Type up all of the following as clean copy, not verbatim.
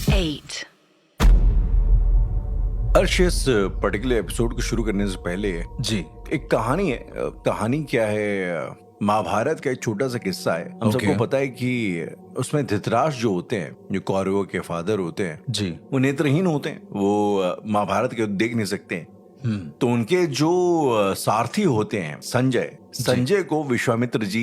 8. अर्श, इस particular episode को शुरू करने से पहले जी एक कहानी है। कहानी क्या है? महाभारत का एक छोटा सा किस्सा है। हम सबको पता है कि उसमें धृतराष्ट्र जो होते हैं, जो कौरवों के फादर होते हैं, जी वो नेत्रहीन होते हैं। वो महाभारत के देख नहीं सकते हैं। तो उनके जो सारथी होते हैं संजय को विश्वामित्र जी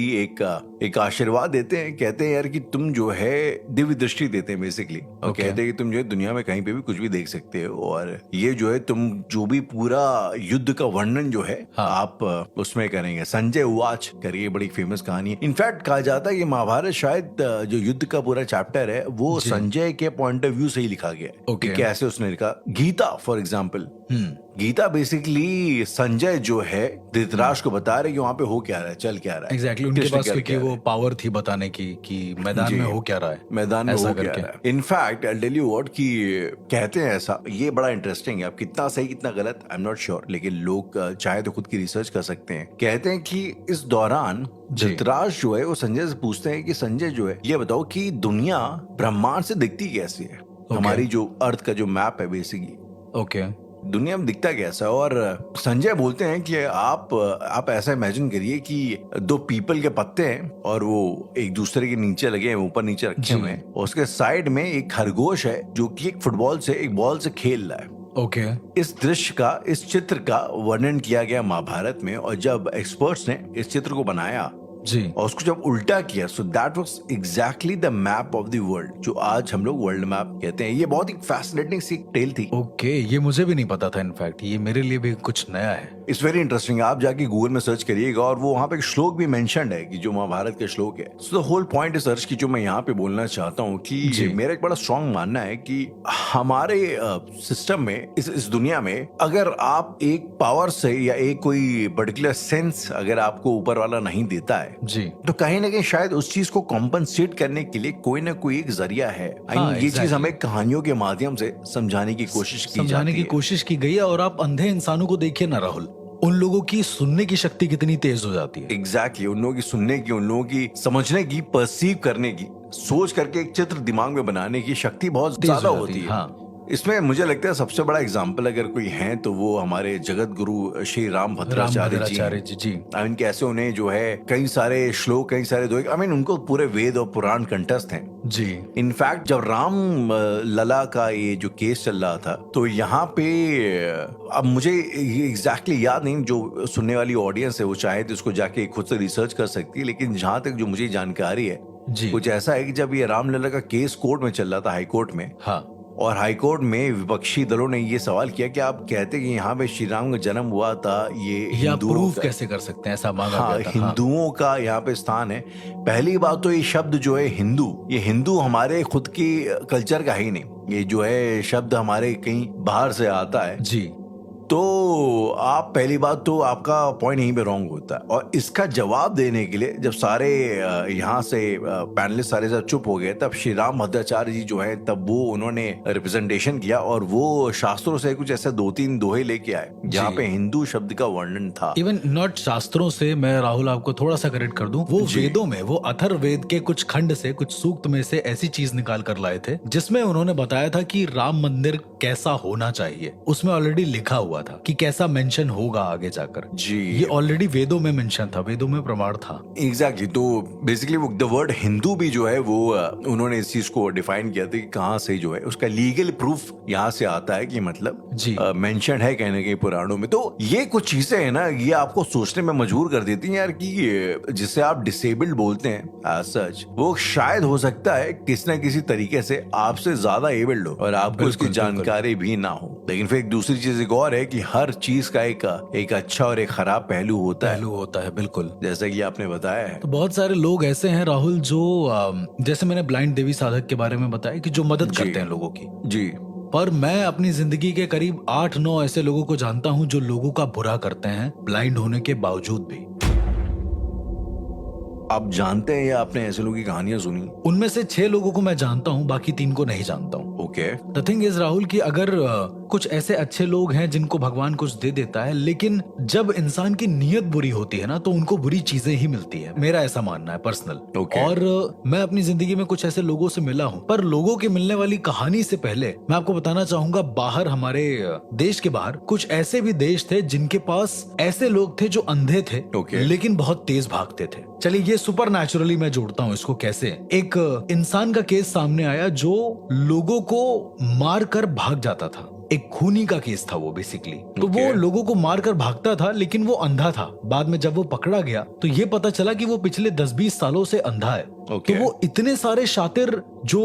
एक आशीर्वाद देते हैं। कहते हैं यार कि तुम जो है दिव्य दृष्टि देते हैं बेसिकली, और कहते हैं कि तुम जो है दुनिया में कहीं पे भी कुछ भी देख सकते हो, और ये जो है तुम जो भी पूरा युद्ध का वर्णन जो है आप उसमें करेंगे। संजय उवाच करिए, बड़ी फेमस कहानी है। इनफैक्ट कहा जाता है कि महाभारत शायद जो युद्ध का पूरा चैप्टर है वो संजय के पॉइंट ऑफ व्यू से ही लिखा गया है कि कैसे उसने लिखा। Gita for example, Gita basically Sanjay जो है धृतराष्ट्र को बता रहे कि वहां पे हो क्या रहा है, चल क्या रहा है। एग्जैक्टली उनके पास क्योंकि वो पावर थी बताने की कि मैदान में हो क्या रहा है, मैदान में हो क्या रहा है। In fact I tell you what कि कहते हैं ऐसा, ये बड़ा इंटरेस्टिंग है। अब कितना सही कितना गलत आई एम नॉट श्योर, लेकिन लोग चाहे तो खुद की रिसर्च कर सकते हैं। कहते हैं कि इस दौरान धृतराष्ट्र जो है वो संजय से पूछते हैं कि संजय जो है ये बताओ कि दुनिया ब्रह्मांड से दिखती कैसी है। हमारी जो अर्थ का जो मैप है बेसिकली, दुनिया में दिखता कैसा है। और संजय बोलते हैं कि आप ऐसा इमेजिन करिए कि दो पीपल के पत्ते हैं और वो एक दूसरे के नीचे लगे हैं, ऊपर नीचे रखे हुए हैं, और उसके साइड में एक खरगोश है जो कि एक फुटबॉल से एक बॉल से खेल रहा है। इस दृश्य का, इस चित्र का वर्णन किया गया महाभारत में, और जब एक्सपर्ट्स ने इस चित्र को बनाया जी और उसको जब उल्टा किया, so that was exactly the map of the world, जो आज हम लोग वर्ल्ड मैप कहते हैं। ये बहुत ही फैसिनेटिंग सी टेल थी। ये मुझे भी नहीं पता था। इनफैक्ट ये मेरे लिए भी कुछ नया है। It's very interesting. आप जाके गूगल में सर्च करिएगा, और वो वहाँ पे एक श्लोक भी मेंशन्ड है कि जो महाभारत के श्लोक है। So the whole point is search की जो मैं यहाँ पे बोलना चाहता हूँ कि मेरा एक बड़ा स्ट्रॉन्ग मानना है कि हमारे सिस्टम में, इस दुनिया में, अगर आप एक पावर से या एक कोई पर्टिकुलर सेंस अगर आपको ऊपर वाला नहीं देता है जी, तो कहीं ना कहीं शायद उस चीज को कॉम्पनसेट करने के लिए कोई ना कोई एक जरिया है। ये चीज हमें कहानियों के माध्यम से समझाने की कोशिश की गई है। और आप अंधे इंसानों को देखिए ना राहुल, उन लोगों की सुनने की शक्ति कितनी तेज हो जाती है। एग्जैक्टली उन लोगों की सुनने की, उन लोगों की समझने की, परसीव करने की, सोच करके एक चित्र दिमाग में बनाने की शक्ति बहुत ज्यादा होती है। इसमें मुझे लगता है सबसे बड़ा एग्जाम्पल अगर कोई है तो वो हमारे जगत गुरु श्री राम भद्राचार्य जी। आई मीन कैसे उन्हें जो है कई सारे श्लोक, कई सारे दोहे, आई मीन उनको पूरे वेद और पुराण कंठस्थ हैं जी। इनफैक्ट जब राम लला का ये जो केस चल रहा था, तो यहाँ पे अब मुझे एग्जैक्टली याद नहीं, जो सुनने वाली ऑडियंस है वो चाहे तो इसको जाके खुद से रिसर्च कर सकती है, लेकिन जहां तक जो मुझे जानकारी है कुछ ऐसा है कि जब ये रामलला का केस कोर्ट में चल रहा था, हाई कोर्ट में, और हाई कोर्ट में विपक्षी दलों ने ये सवाल किया कि आप कहते हैं कि यहाँ पे श्री राम का जन्म हुआ था, ये हिंदुओं का कैसे कर सकते हैं, ऐसा मांगा गया था। हिंदुओं का यहाँ पे स्थान है। पहली बात तो ये शब्द जो है हिंदू, ये हिंदू हमारे खुद की कल्चर का ही नहीं, ये जो है शब्द हमारे कहीं बाहर से आता है जी। तो आप पहली बात तो आपका पॉइंट यहीं पे रॉन्ग होता है। और इसका जवाब देने के लिए जब सारे यहाँ से पैनलिस्ट सारे सब चुप हो गए, तब श्री राम भद्राचार्य जी जो है तब वो उन्होंने रिप्रेजेंटेशन किया और वो शास्त्रों से कुछ ऐसे 2-3 दोहे लेके आए जहाँ पे हिंदू शब्द का वर्णन था। इवन नॉट शास्त्रों से, मैं राहुल आपको थोड़ा सा करेक्ट कर दूं, वो वेदों में, वो अथर्ववेद के कुछ खंड से, कुछ सूक्त में से ऐसी चीज निकाल कर लाए थे जिसमें उन्होंने बताया था कि राम मंदिर कैसा होना चाहिए। उसमें ऑलरेडी लिखा हुआ था कि कैसा मेंशन होगा आगे जाकर जी। ये ऑलरेडी वेदों में मेंशन था, वेदों में प्रमाण था। एग्जैक्टली तो बेसिकली वो द वर्ड हिंदू भी जो है वो उन्होंने इस चीज को डिफाइन किया था कि कहाँ से जो है उसका लीगल प्रूफ यहाँ से आता है कि मतलब मेंशन है कहने के पुराणों में। तो ये कुछ चीजें है ना, ये आपको सोचने में मजबूर कर देती हैं यार कि जिसे आप डिसेबल्ड बोलते हैं एज सच, वो शायद हो सकता है किसी न किसी तरीके से आपसे ज्यादा एबल्ड हो और आपको उसकी जानकारी भी ना हो। लेकिन फिर एक दूसरी चीज एक और है कि हर चीज का एक अच्छा और एक खराब पहलू होता है। बिल्कुल, जैसा कि आपने बताया है। तो बहुत सारे लोग ऐसे हैं राहुल जो जैसे मैंने ब्लाइंड देवी साधक के बारे में बताया कि जो मदद करते हैं लोगों की जी। पर मैं अपनी जिंदगी के करीब 8-9 ऐसे लोगों को जानता हूं जो लोगों का बुरा करते हैं ब्लाइंड होने के बावजूद भी। आप जानते हैं या आपने ऐसे लोगों की कहानियां सुनी? उनमें से 6 लोगों को मैं जानता हूँ, बाकी 3 को नहीं जानता हूँ। Okay. The thing is Rahul कि अगर कुछ ऐसे अच्छे लोग हैं जिनको भगवान कुछ दे देता है, लेकिन जब इंसान की नीयत बुरी होती है ना, तो उनको बुरी चीजें ही मिलती है। मेरा ऐसा मानना है पर्सनल। Okay. और मैं अपनी जिंदगी में कुछ ऐसे लोगों से मिला हूँ, पर लोगों के मिलने वाली कहानी से पहले मैं आपको बताना चाहूंगा, बाहर हमारे देश के बाहर कुछ ऐसे भी देश थे जिनके पास ऐसे लोग थे जो अंधे थे, Okay. लेकिन बहुत तेज भागते थे। चलिए ये सुपर नेचुरली मैं जोड़ता हूँ इसको। कैसे? एक इंसान का केस सामने आया जो लोगों को मार कर भाग जाता था। एक खूनी का केस था वो बेसिकली। तो Okay. वो लोगों को मारकर भागता था, लेकिन वो अंधा था। बाद में जब वो पकड़ा गया तो ये पता चला कि वो पिछले 10-20 सालों से अंधा है। Okay. तो वो इतने सारे शातिर जो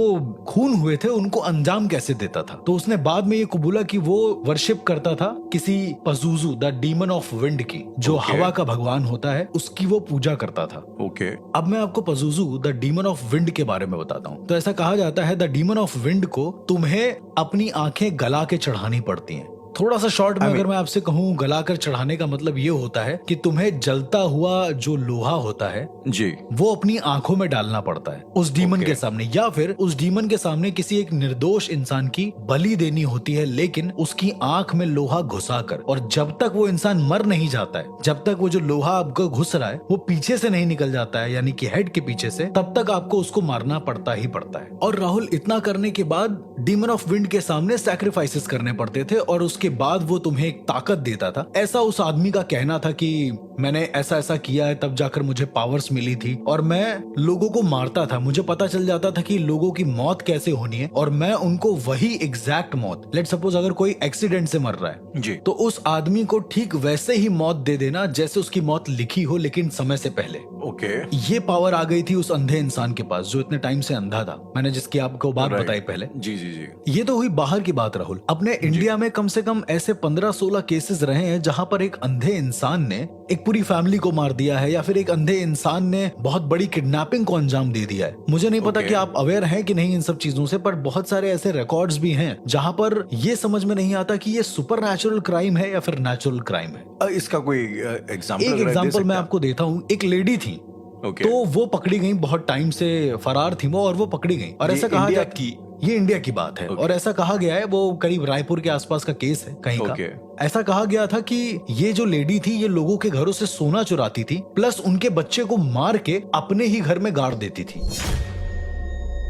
खून हुए थे उनको अंजाम कैसे देता था? तो उसने बाद में ये कबूला कि वो वर्शिप करता था किसी पजूजू, द डीमन ऑफ विंड की, जो Okay. हवा का भगवान होता है, उसकी वो पूजा करता था। ओके। अब मैं आपको पजूजू, द डीमन ऑफ विंड के बारे में बताता हूँ। तो ऐसा कहा जाता है द डीमन ऑफ विंड को तुम्हें अपनी आंखें गला के चढ़ानी पड़ती हैं। थोड़ा सा शॉर्ट में अगर मैं आपसे कहूँ, गलाकर चढ़ाने का मतलब ये होता है कि तुम्हें जलता हुआ जो लोहा होता है जी। वो अपनी आंखों में डालना पड़ता है उस डीमन Okay. के सामने, या फिर उस डीमन के सामने किसी एक निर्दोष इंसान की बलि देनी होती है, लेकिन उसकी आंख में लोहा घुसाकर। और जब तक वो इंसान मर नहीं जाता है, जब तक वो जो लोहा आपको घुस रहा है वो पीछे से नहीं निकल जाता है, यानी कि हेड के पीछे से, तब तक आपको उसको मारना पड़ता ही पड़ता है। और राहुल, इतना करने के बाद डीमन ऑफ विंड के सामने सैक्रिफाइसेस करने पड़ते थे, और उसके बाद वो तुम्हें एक ताकत देता था। ऐसा उस आदमी का कहना था कि मैंने ऐसा ऐसा किया है, तब जाकर मुझे पावर्स मिली थी, और मैं लोगों को मारता था। मुझे पता चल जाता था कि लोगों की मौत कैसे होनी है, और मैं उनको वही एग्जैक्ट मौत, लेट सपोज अगर कोई एक्सीडेंट से मर रहा है जी। तो उस आदमी को ठीक वैसे ही मौत दे देना जैसे उसकी मौत लिखी हो, लेकिन समय से पहले। ओके। ये पावर आ गई थी उस अंधे इंसान के पास जो इतने टाइम से अंधा था। मैंने जिसकी आपको बात Right. बताई पहले। जी जी जी। ये तो हुई बाहर की बात राहुल। अपने इंडिया में कम से कम ऐसे 15-16 केसेस रहे हैं जहां पर एक अंधे इंसान ने एक पूरी फैमिली को मार दिया है, या फिर एक अंधे इंसान ने बहुत बड़ी किडनैपिंग को अंजाम दे दिया है। मुझे नहीं पता Okay. कि आप अवेयर हैं कि नहीं इन सब चीजों से, पर बहुत सारे ऐसे रिकॉर्ड्स भी हैं जहां पर ये समझ में नहीं आता कि ये सुपर नेचुरल क्राइम है या फिर नेचुरल क्राइम है। इसका कोई एग्जांपल? एक एग्जांपल मैं आपको देता हूँ। एक लेडी थी, ओके। तो वो पकड़ी गई, बहुत टाइम से फरार थी वो, और वो पकड़ी गई। और ये ऐसा कहा इंडिया जाता की? ये इंडिया की बात है। Okay. और ऐसा कहा गया है, वो करीब रायपुर के आसपास का केस है कहीं Okay. का। ऐसा कहा गया था कि ये जो लेडी थी ये लोगों के घरों से सोना चुराती थी, प्लस उनके बच्चे को मार के अपने ही घर में गाड़ देती थी।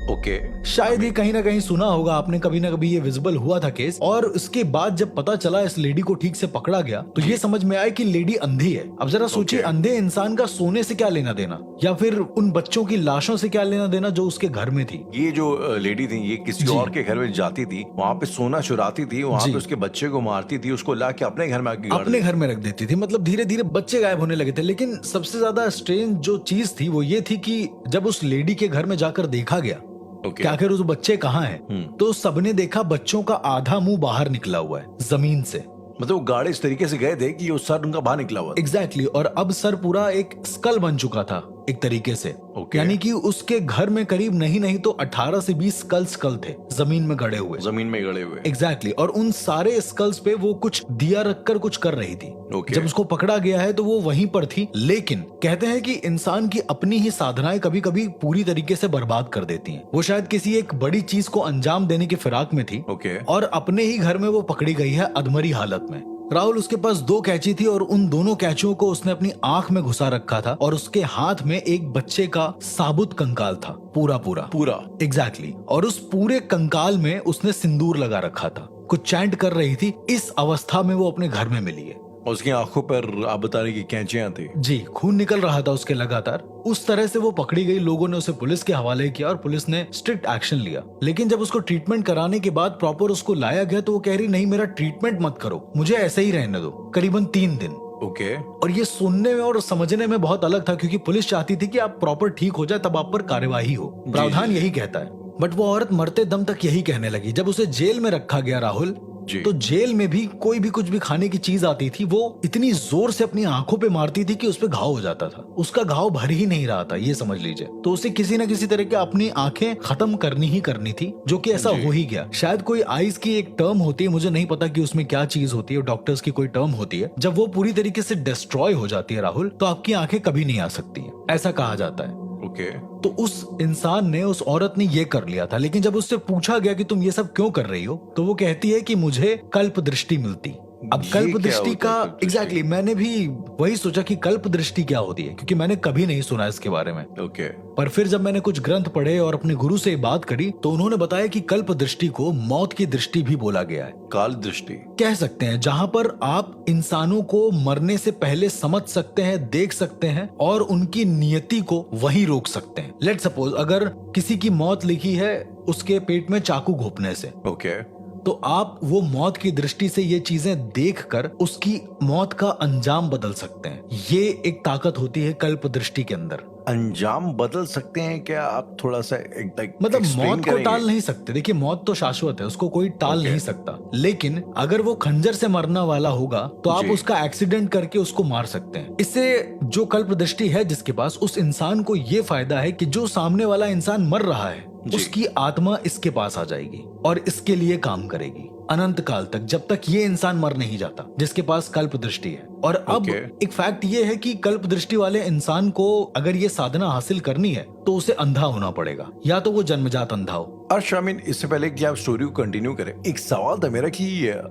ओके। शायद ये कहीं ना कहीं सुना होगा आपने, कभी ना कभी ये विजिबल हुआ था केस। और उसके बाद जब पता चला इस लेडी को ठीक से पकड़ा गया तो ये समझ में आया कि लेडी अंधी है। अब जरा सोचिए, Okay. अंधे इंसान का सोने से क्या लेना देना, या फिर उन बच्चों की लाशों से क्या लेना देना जो उसके घर में थी। ये जो लेडी थी ये किसी जी। और के घर में जाती थी, वहाँ पे सोना चुराती थी, वहाँ जी। पे उसके बच्चे को मारती थी, उसको ला के अपने घर में आके गाड़ अपने घर में रख देती थी। मतलब धीरे धीरे बच्चे गायब होने लगे थे। लेकिन सबसे ज्यादा स्ट्रेंज जो चीज थी वो ये थी कि जब उस लेडी के घर में जाकर देखा गया ओके। कि आखिर उस बच्चे कहाँ हैं, तो सबने देखा बच्चों का आधा मुंह बाहर निकला हुआ है जमीन से। मतलब वो गाड़ी इस तरीके से गए थे कि वो सर उनका बाहर निकला हुआ था। एग्जैक्टली। और अब सर पूरा एक स्कल बन चुका था एक तरीके से। Okay. यानी कि उसके घर में करीब नहीं तो 18 से 20 स्कल थे जमीन में गड़े हुए। जमीन में गड़े हुए। एग्जैक्टली। और उन सारे स्कल्स पे वो कुछ दिया रखकर कुछ कर रही थी। Okay. जब उसको पकड़ा गया है तो वो वहीं पर थी। लेकिन कहते हैं कि इंसान की अपनी ही साधनाएं कभी कभी पूरी तरीके से बर्बाद कर देती हैं। वो शायद किसी एक बड़ी चीज को अंजाम देने की फिराक में थी, ओके। और अपने ही घर में वो पकड़ी गई है अधमरी हालत में। राहुल, उसके पास 2 कैंची थी और उन दोनों कैंचियों को उसने अपनी आंख में घुसा रखा था, और उसके हाथ में एक बच्चे का साबुत कंकाल था, पूरा। एग्जैक्टली। और उस पूरे कंकाल में उसने सिंदूर लगा रखा था, कुछ चैंट कर रही थी। इस अवस्था में वो अपने घर में मिली है। उसकी आंखों पर आप बता रहे कि कैंचियां थी। जी, खून निकल रहा था उसके लगातार। उस तरह से वो पकड़ी गई। लोगों ने उसे पुलिस के हवाले किया और पुलिस ने स्ट्रिक्ट एक्शन लिया। लेकिन जब उसको ट्रीटमेंट कराने के बाद प्रॉपर उसको लाया गया तो वो कह रही, नहीं मेरा ट्रीटमेंट मत करो, मुझे ऐसे ही रहने दो, करीबन 3 दिन। ओके। और ये सुनने में और समझने में बहुत अलग था, क्योंकि पुलिस चाहती थी कि आप प्रॉपर ठीक हो जाए तब आप पर कार्यवाही हो। प्रावधान यही कहता है। बट वो औरत मरते दम तक यही कहने लगी। जब उसे जेल में रखा गया राहुल, जी। तो जेल में भी कोई भी कुछ भी खाने की चीज आती थी, वो इतनी जोर से अपनी आंखों पे मारती थी कि उस पे घाव हो जाता था। उसका घाव भर ही नहीं रहा था, ये समझ लीजिए। तो उसे किसी न किसी तरह की अपनी आंखें खत्म करनी ही करनी थी, जो कि ऐसा जी। हो ही गया। शायद कोई आइज की एक टर्म होती है, मुझे नहीं पता कि उसमें क्या चीज होती है, डॉक्टर्स की कोई टर्म होती है, जब वो पूरी तरीके से डिस्ट्रॉय हो जाती है राहुल, तो आपकी आंखें कभी नहीं आ सकती हैं, ऐसा कहा जाता है। ओके। तो उस इंसान ने, उस औरत ने ये कर लिया था। लेकिन जब उससे पूछा गया कि तुम ये सब क्यों कर रही हो, तो वो कहती है कि मुझे कल्प दृष्टि मिलती। अब ये कल्प क्या दृष्टि होता का है, कल्प दृष्टि? एग्जैक्टली मैंने भी वही सोचा कि कल्प दृष्टि क्या होती है, क्योंकि मैंने कभी नहीं सुना इसके बारे में। ओके। पर फिर जब मैंने कुछ ग्रंथ पढ़े और अपने गुरु से बात करी, तो उन्होंने बताया कि कल्प दृष्टि को मौत की दृष्टि भी बोला गया है, काल दृष्टि कह सकते हैं, जहां पर आप इंसानों को मरने से पहले समझ सकते हैं, देख सकते हैं और उनकी नियति को वहीं रोक सकते हैं। लेट सपोज अगर किसी की मौत लिखी है उसके पेट में चाकू घोंपने से, ओके। तो आप वो मौत की दृष्टि से ये चीजें देखकर उसकी मौत का अंजाम बदल सकते हैं। ये एक ताकत होती है कल्प दृष्टि के अंदर। अंजाम बदल सकते हैं क्या? आप थोड़ा सा मतलब explain मौत को करेंगे? टाल नहीं सकते। देखिए मौत तो शाश्वत है, उसको कोई टाल Okay. नहीं सकता। लेकिन अगर वो खंजर से मरना वाला होगा तो आप जी। उसका एक्सीडेंट करके उसको मार सकते हैं। इससे जो कल्प दृष्टि है जिसके पास, उस इंसान को ये फायदा है कि जो सामने वाला इंसान मर रहा है जी। उसकी आत्मा इसके पास आ जाएगी और इसके लिए काम करेगी अनंत काल तक, जब तक ये इंसान मर नहीं जाता जिसके पास कल्प दृष्टि है। और अब Okay. एक फैक्ट ये है कि कल्प दृष्टि वाले इंसान को अगर ये साधना हासिल करनी है तो उसे अंधा होना पड़ेगा, या तो वो जन्मजात अंधा हो। अर्श, इससे पहले कि आप स्टोरी को कंटिन्यू करें, एक सवाल था मेरा कि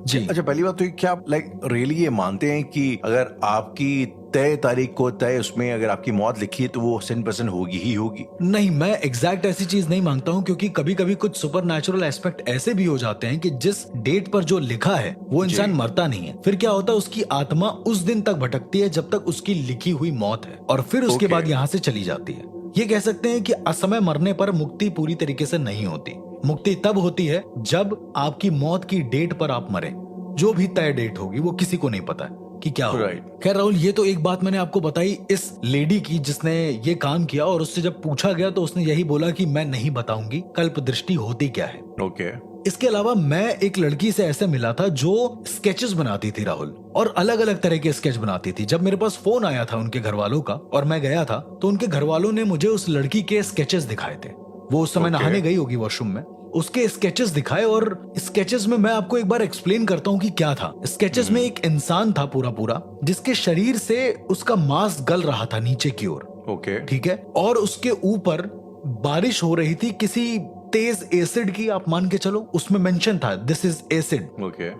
जी। अच्छा, पहली बात तो क्या आप रियली ये मानते हैं कि अगर आपकी तय तारीख को तय उसमें अगर आपकी मौत लिखी है तो वो 100% होगी ही होगी? नहीं, मैं एग्जैक्ट ऐसी चीज नहीं मांगता हूँ, क्योंकि कभी कभी कुछ सुपर नेचुरल एस्पेक्ट ऐसे भी हो जाते हैं कि जिस डेट पर जो लिखा है वो इंसान जी। मरता नहीं है। फिर क्या होता है, उसकी आत्मा उस दिन तक भटकती है जब तक उसकी लिखी हुई मौत है, और फिर उसके Okay. बाद यहाँ से चली जाती है। ये कह सकते हैं कि असमय मरने पर मुक्ति पूरी तरीके से नहीं होती। मुक्ति तब होती है जब आपकी मौत की डेट पर आप मरे। जो भी तय डेट होगी वो किसी को नहीं पता है कि क्या होगा। Right. खैर राहुल, ये तो एक बात मैंने आपको बताई इस लेडी की जिसने ये काम किया, और उससे जब पूछा गया तो उसने यही बोला कि मैं नहीं बताऊंगी कल्प दृष्टि होती क्या है। ओके। इसके अलावा मैं एक लड़की से ऐसे मिला था जो स्केचेस बनाती थी राहुल, और अलग अलग तरह के स्केच बनाती थी। जब मेरे पास फोन आया था उनके घर वालों का और मैं गया था, तो उनके घर वालों ने मुझे उस लड़की के स्केचेस दिखाए थे। वो उस समय Okay. नहाने गई होगी वॉशरूम में, उसके स्केचेस दिखाए। और स्केचेस में मैं आपको एक बार एक्सप्लेन करता हूँ कि क्या था। स्केचेस में एक इंसान था पूरा पूरा, जिसके शरीर से उसका मांस गल रहा था नीचे की ओर, ओके। ठीक है, और उसके ऊपर बारिश हो रही थी किसी तेज एसिड की, आप मान के चलो। उसमें मेंशन था this is acid. Okay.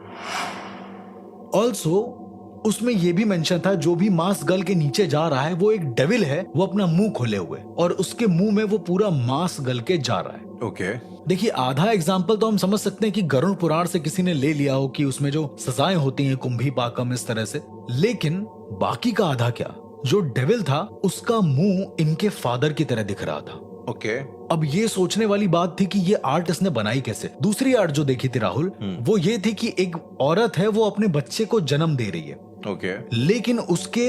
Also उसमें यह भी मेंशन था जो भी मांस गल के नीचे जा रहा है वो एक डेविल है, वो अपना मुंह खोले हुए, और उसके मुंह में वो पूरा मांस गल के जा रहा है। ओके। देखिए, आधा एग्जाम्पल तो हम समझ सकते हैं कि गरुड़ पुराण से किसी ने ले लिया हो कि उसमें जो सजाएं होती हैं कुंभी पाकम इस तरह से, लेकिन बाकी का आधा क्या, जो डेविल था उसका मुंह इनके फादर की तरह दिख रहा था। ओके। अब ये सोचने वाली बात थी कि ये आर्ट इसने बनाई कैसे। दूसरी आर्ट जो देखी थी राहुल, वो ये थी कि एक औरत है, वो अपने बच्चे को जन्म दे रही है, ओके। लेकिन उसके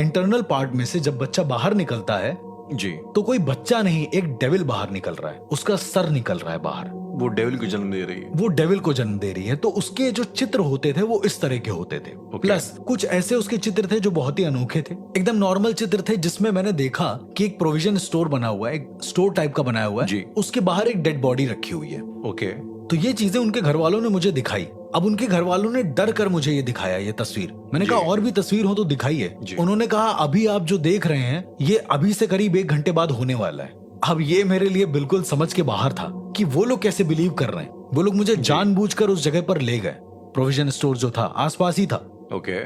इंटरनल पार्ट में से जब बच्चा बाहर निकलता है जी। तो कोई बच्चा नहीं, एक डेविल बाहर निकल रहा है, उसका सर निकल रहा है बाहर। वो डेविल को जन्म दे रही है। वो डेविल को जन्म दे रही है। तो उसके जो चित्र होते थे वो इस तरह के होते थे। प्लस कुछ ऐसे उसके चित्र थे जो बहुत ही अनोखे थे, एकदम नॉर्मल चित्र थे, जिसमें मैंने देखा कि एक प्रोविजन स्टोर बना हुआ है, एक स्टोर टाइप का बनाया हुआ है जी। उसके बाहर एक डेड बॉडी रखी हुई है। ओके। तो ये चीजें उनके घर वालों ने मुझे दिखाई। अब उनके घर वालों ने डर कर मुझे ये दिखाया, ये तस्वीर। मैंने कहा और भी तस्वीर हो तो दिखाइए। उन्होंने कहा अभी आप जो देख रहे हैं ये अभी से करीब 1 घंटे बाद होने वाला है। अब ये मेरे लिए बिल्कुल समझ के बाहर था कि वो लोग कैसे बिलीव कर रहे हैं। वो लोग मुझे जानबूझकर उस जगह पर ले गए। प्रोविजन स्टोर जो था आसपास ही था। ओके।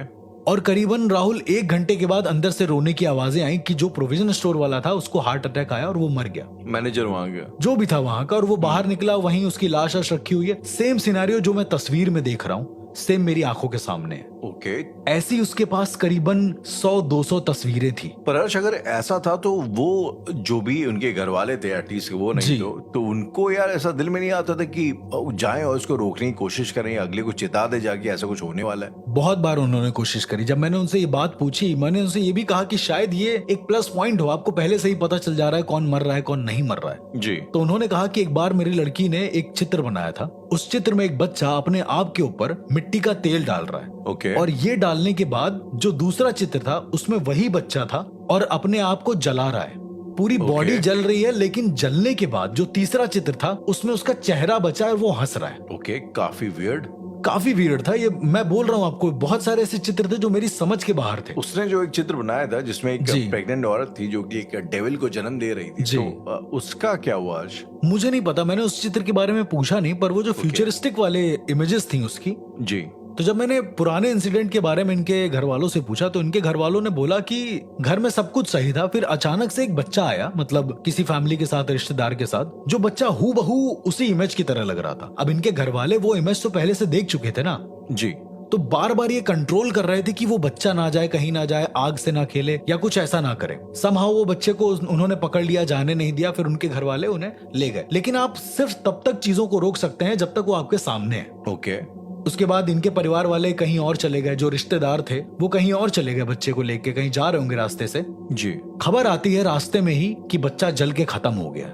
और करीबन राहुल 1 घंटे के बाद अंदर से रोने की आवाजें आई कि जो प्रोविजन स्टोर वाला था उसको हार्ट अटैक आया और वो मर गया। मैनेजर वहां गया, जो भी था वहां का, और वो बाहर निकला, वहीं उसकी लाश रखी हुई है। सेम सिनेरियो जो मैं तस्वीर में देख रहा हूँ, सेम मेरी आंखों के सामने है। ओके। ऐसी उसके पास करीबन 100-200 तस्वीरें थी। पर हर्ष, अगर ऐसा था तो वो जो भी उनके घर वाले थे, एटलीस्ट वो नहीं जी। तो उनको यार ऐसा दिल में नहीं आता था कि जाएं और इसको रोकने की कोशिश करें, अगले को चिता दे जाके ऐसा कुछ होने वाला है? बहुत बार उन्होंने कोशिश करी। जब मैंने उनसे ये बात पूछी, मैंने उनसे ये भी कहा कि शायद ये एक प्लस पॉइंट हो, आपको पहले से ही पता चल जा रहा है कौन मर रहा है कौन नहीं मर रहा है। जी। तो उन्होंने कहा कि एक बार मेरी लड़की ने एक चित्र बनाया था, उस चित्र में एक बच्चा अपने आप के ऊपर मिट्टी का तेल डाल रहा है। ओके। और ये डालने के बाद जो दूसरा चित्र था उसमें वही बच्चा था और अपने आप को जला रहा है, पूरी बॉडी जल रही है, लेकिन जलने के बाद जो तीसरा चित्र था उसमें उसका चेहरा बचा है और वो हंस रहा है। ओके, काफी वियर्ड। काफी वियर्ड था ये, मैं बोल रहा हूँ आपको, बहुत सारे ऐसे चित्र थे जो मेरी समझ के बाहर थे। उसने जो एक चित्र बनाया था जिसमें एक जी। प्रेग्नेंट औरत थी जो कि एक डेविल को जन्म दे रही थी, जी। तो उसका क्या हुआ आज? मुझे नहीं पता, मैंने उस चित्र के बारे में पूछा नहीं, पर वो जो फ्यूचरिस्टिक वाले इमेजेस थी उसकी, जी। तो जब मैंने पुराने इंसिडेंट के बारे में इनके घर वालों से पूछा तो इनके घर वालों ने बोला कि घर में सब कुछ सही था, फिर अचानक से एक बच्चा आया, मतलब किसी फैमिली के साथ, रिश्तेदार के साथ, जो बच्चा हूबहू उसी इमेज की तरह लग रहा था। अब इनके घर वाले वो इमेज तो पहले से देख चुके थे ना जी। तो बार बार ये कंट्रोल कर रहे थे कि वो बच्चा ना जाए, कहीं ना जाए, आग से ना खेले या कुछ ऐसा ना करे। समहाउ वो बच्चे को उन्होंने पकड़ लिया, जाने नहीं दिया, फिर उनके घर वाले उन्हें ले गए। लेकिन आप सिर्फ तब तक चीजों को रोक सकते हैं जब तक वो आपके सामने है। ओके। उसके बाद इनके परिवार वाले कहीं और चले गए, जो रिश्तेदार थे वो कहीं और चले गए, बच्चे को लेके कहीं जा रहे होंगे रास्ते से। जी। खबर आती है रास्ते में ही कि बच्चा जल के खत्म हो गया।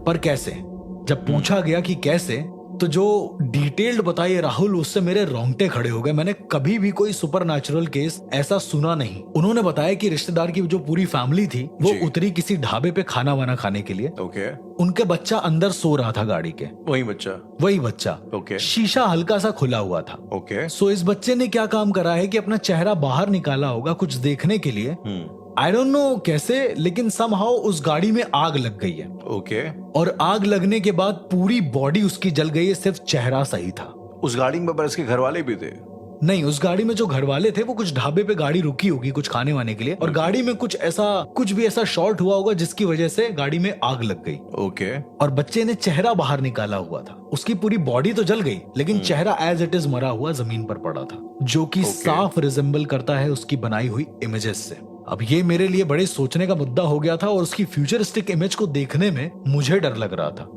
पर कैसे? जब पूछा गया कि कैसे, तो जो डिटेल्ड बताइए राहुल, उससे मेरे रोंगटे खड़े हो गए। मैंने कभी भी कोई सुपरनैचुरल केस ऐसा सुना नहीं। उन्होंने बताया कि रिश्तेदार की जो पूरी फैमिली थी वो जी। उतरी किसी ढाबे पे खाना वाना खाने के लिए। ओके। उनके बच्चा अंदर सो रहा था गाड़ी के, वही बच्चा। ओके। शीशा हल्का सा खुला हुआ था। ओके। सो इस बच्चे ने क्या काम करा है कि अपना चेहरा बाहर निकाला होगा कुछ देखने के लिए। आई डोंट नो कैसे, लेकिन समहाउ उस गाड़ी में आग लग गई है। ओके। और आग लगने के बाद पूरी बॉडी उसकी जल गई है, सिर्फ चेहरा सही था। उस गाड़ी में पर इसके घर वाले भी थे? नहीं, उस गाड़ी में जो घर वाले थे वो कुछ ढाबे पे गाड़ी रुकी होगी कुछ खाने वाने के लिए, और गाड़ी में कुछ भी ऐसा शॉर्ट हुआ होगा जिसकी वजह से गाड़ी में आग लग गई। ओके। और बच्चे ने चेहरा बाहर निकाला हुआ था, उसकी पूरी बॉडी तो जल गई लेकिन चेहरा एज इट इज मरा हुआ जमीन पर पड़ा था, जो कि साफ रिजेंबल करता है उसकी बनाई हुई इमेजेस से। अब ये मेरे लिए बड़े सोचने का मुद्दा हो गया था और उसकी फ्यूचरिस्टिक इमेज को देखने में मुझे डर लग रहा था।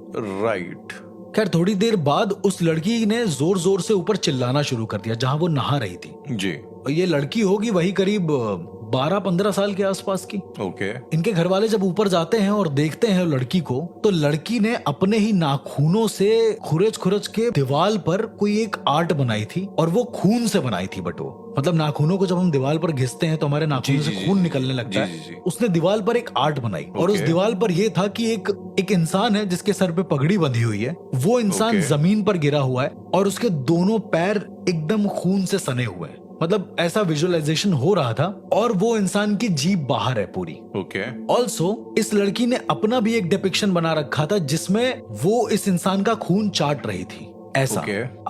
राइट। खैर थोड़ी देर बाद उस लड़की ने जोर जोर से ऊपर चिल्लाना शुरू कर दिया जहां वो नहा रही थी। जी। और ये लड़की होगी वही करीब 12-15 साल के आसपास की। ओके। इनके घर वाले जब ऊपर जाते हैं और देखते हैं लड़की को, तो लड़की ने अपने ही नाखूनों से खुरच खुरच के दीवार पर कोई एक आर्ट बनाई थी, और वो खून से बनाई थी। बट वो मतलब नाखूनों को जब हम दीवार पर घिसते हैं तो हमारे नाखूनों से खून निकलने लगता है। उसने दीवार पर एक आर्ट बनाई, और उस दीवार पर यह था कि एक इंसान है जिसके सर पे पगड़ी बंधी हुई है। वो इंसान जमीन पर गिरा हुआ है और उसके दोनों पैर एकदम खून से सने हुए हैं। मतलब ऐसा विजुअलाइजेशन हो रहा था, और वो इंसान की जीभ बाहर है पूरी। ओके। ऑल्सो इस लड़की ने अपना भी एक डिपिक्शन बना रखा था जिसमें वो इस इंसान का खून चाट रही थी, ऐसा।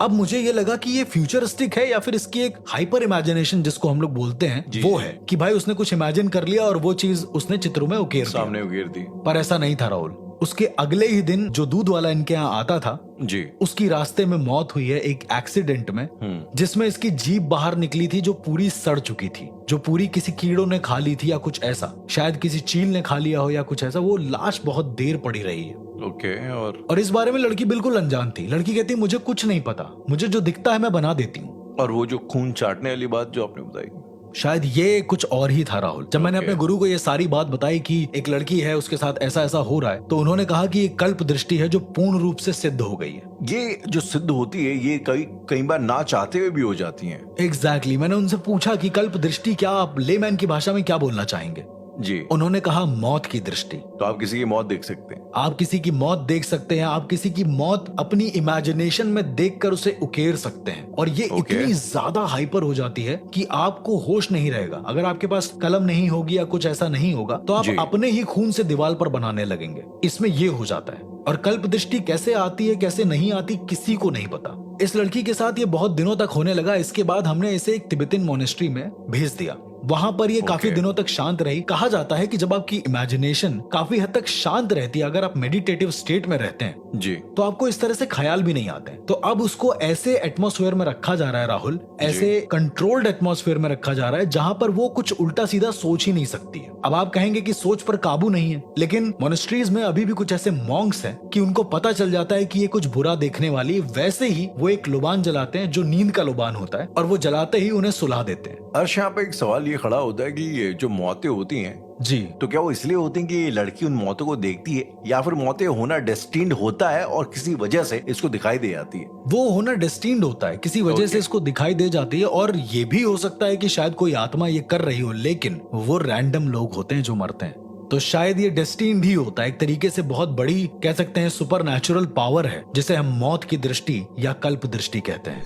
अब मुझे ये लगा कि ये फ्यूचरिस्टिक है या फिर इसकी एक हाइपर इमेजिनेशन जिसको हम लोग बोलते हैं वो है कि भाई उसने कुछ इमेजिन कर लिया और वो चीज उसने चित्रों में सामने उकेर दी। पर ऐसा नहीं था राहुल। उसके अगले ही दिन जो दूध वाला इनके यहाँ आता था जी, उसकी रास्ते में मौत हुई है एक एक्सीडेंट में, जिसमें इसकी जीभ बाहर निकली थी जो पूरी सड़ चुकी थी, जो पूरी किसी कीड़ों ने खा ली थी या कुछ ऐसा, शायद किसी चील ने खा लिया हो या कुछ ऐसा। वो लाश बहुत देर पड़ी रही है। ओके। और इस बारे में लड़की बिल्कुल अनजान थी। लड़की कहती मुझे कुछ नहीं पता, मुझे जो दिखता है मैं बना देती हूँ। और वो जो खून चाटने वाली बात जो आपने बताई, शायद ये कुछ और ही था राहुल। जब मैंने अपने गुरु को ये सारी बात बताई कि एक लड़की है उसके साथ ऐसा ऐसा हो रहा है, तो उन्होंने कहा कि ये कल्प दृष्टि है जो पूर्ण रूप से सिद्ध हो गई है। ये जो सिद्ध होती है ये कई बार ना चाहते हुए भी हो जाती हैं। एग्जैक्टली। मैंने उनसे पूछा कि कल्प दृष्टि क्या आप लेमैन की भाषा में क्या बोलना चाहेंगे? जी। उन्होंने कहा मौत की दृष्टि। तो आप किसी की मौत देख सकते हैं, आप किसी की मौत देख सकते हैं, आप किसी की मौत अपनी इमेजिनेशन में देखकर उसे उकेर सकते हैं। और ये इतनी ज्यादा हाइपर हो जाती है कि आपको होश नहीं रहेगा। अगर आपके पास कलम नहीं होगी या कुछ ऐसा नहीं होगा तो आप अपने ही खून से दीवार पर बनाने लगेंगे। इसमें ये हो जाता है। और कल्प दृष्टि कैसे आती है कैसे नहीं आती किसी को नहीं पता। इस लड़की के साथ ये बहुत दिनों तक होने लगा। इसके बाद हमने इसे एक तिब्बतन मोनेस्ट्री में भेज दिया वहां पर ये काफी Okay. दिनों तक शांत रही। कहा जाता है कि जब आपकी इमेजिनेशन काफी हद तक शांत रहती है, अगर आप मेडिटेटिव स्टेट में रहते हैं जी तो आपको इस तरह से ख्याल भी नहीं आते हैं। तो अब उसको ऐसे एटमॉस्फेयर में रखा जा रहा है राहुल, ऐसे कंट्रोल्ड एटमॉस्फेयर में रखा जा रहा है जहां पर वो कुछ उल्टा सीधा सोच ही नहीं सकती है। अब आप कहेंगे कि सोच पर काबू नहीं है, लेकिन मोनेस्ट्रीज में अभी भी कुछ ऐसे मॉन्क्स हैं कि उनको पता चल जाता है कि ये कुछ बुरा देखने वाली, वैसे ही वो एक लुबान जलाते हैं जो नींद का लुबान होता है, और वो जलाते ही उन्हें सुला देते हैं। अर्श, यहाँ पे एक सवाल ये खड़ा होता है कि ये जो मौतें होती हैं जी, तो क्या वो इसलिए होती हैं कि ये लड़की उन मौतों को देखती है, या फिर मौतें होना डेस्टिन्ड होता है और किसी वजह से इसको दिखाई दे जाती है? वो होना डेस्टिन्ड होता है, किसी वजह से इसको दिखाई दे जाती है, और ये भी हो सकता है कि शायद कोई आत्मा ये कर रही हो, लेकिन वो रैंडम लोग होते हैं जो मरते हैं। तो शायद ये डेस्टिन्ड ही होता है, एक तरीके से बहुत बड़ी कह सकते हैं सुपर नेचुरल पावर है, जिसे हम मौत की दृष्टि या कल्प दृष्टि कहते हैं।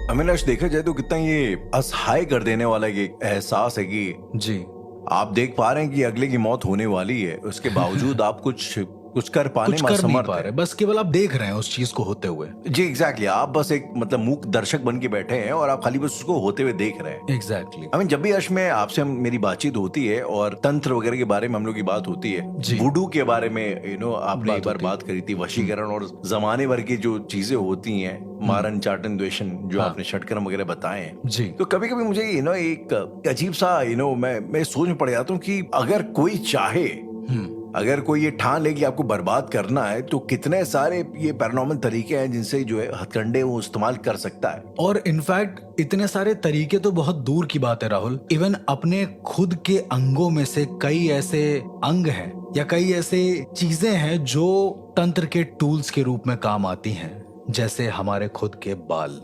अविनाश, देखा जाए तो कितना ये असहाय कर देने वाला एक एहसास है कि जी, आप देख पा रहे हैं कि अगले की मौत होने वाली है, उसके बावजूद आप कुछ कर पाने कुछ में कर नहीं असमर्थ पा हैं। रहे, बस केवल आप देख रहे हैं उस चीज को होते हुए। जी एग्जैक्टली, आप बस एक मतलब मूक दर्शक बन के बैठे हैं और आप खाली बस उसको होते हुए देख रहे हैं। एग्जैक्टली। जब भी अर्श में आपसे मेरी बातचीत होती है और तंत्र वगैरह के बारे में हम लोग की बात होती है, जी। वुडू के बारे में आपने बात एक बार होती है। बात करी थी, वशीकरण और जमाने भर की जो चीजें होती हैं, मारन चाटन द्वेषण, जो हाँ। आपने षटकर्म वगैरह बताए हैं, जी, तो कभी कभी मुझे एक अजीब सा मैं सोच में पड़ जाता हूँ कि अगर कोई चाहे, अगर कोई ये ठान ले कि आपको बर्बाद करना है, तो कितने सारे ये पैरानॉर्मल तरीके हैं जिनसे जो है हथकंडे वो इस्तेमाल कर सकता है। और इनफैक्ट इतने सारे तरीके तो बहुत दूर की बात है राहुल, इवन अपने खुद के अंगों में से कई ऐसे अंग हैं या कई ऐसे चीजें हैं जो तंत्र के टूल्स के रूप में काम आती हैं, जैसे हमारे खुद के बाल।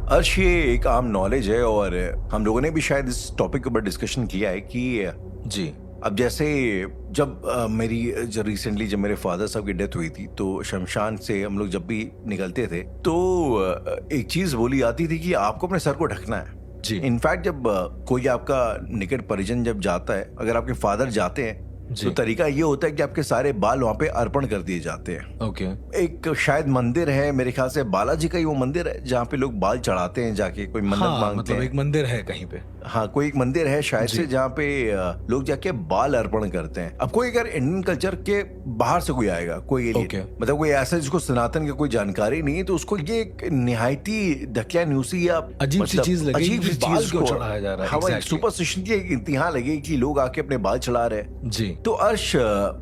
अर्श, ये एक आम नॉलेज है और हम लोगों ने भी शायद इस टॉपिक के ऊपर डिस्कशन किया है कि जी, अब जैसे जब रिसेंटली जब मेरे फादर साहब की डेथ हुई थी, तो शमशान से हम लोग जब भी निकलते थे तो एक चीज बोली आती थी कि आपको अपने सर को ढकना है। जी। इनफैक्ट जब कोई आपका निकट परिजन जब जाता है, अगर आपके फादर जाते हैं जी। तो तरीका ये होता है कि आपके सारे बाल वहां पे अर्पण कर दिए जाते हैं। ओके। एक शायद मंदिर है, मेरे ख्याल से बालाजी का ही वो मंदिर है जहाँ पे लोग बाल चढ़ाते हैं, जाके कोई मन्नत हाँ, मांगते मतलब हैं। एक मंदिर है कहीं पे। हाँ, कोई एक मंदिर है शायद से जहाँ पे लोग जाके बाल अर्पण करते हैं। अब कोई अगर इंडियन कल्चर के बाहर से कोई आएगा, कोई Okay. मतलब कोई ऐसा जिसको सनातन की कोई जानकारी नहीं है, तो उसको ये एक निहायती ढकिया न्यूसी या अजीब सी चीज लगेगी अजीब कि सी बाल चीज क्यों को- चढ़ाया जा रहा है। हाँ, Exactly. सुपरस्टिशन की एक इंतहा लगे कि लोग आके अपने बाल चढ़ा रहे हैं। जी, तो अर्श,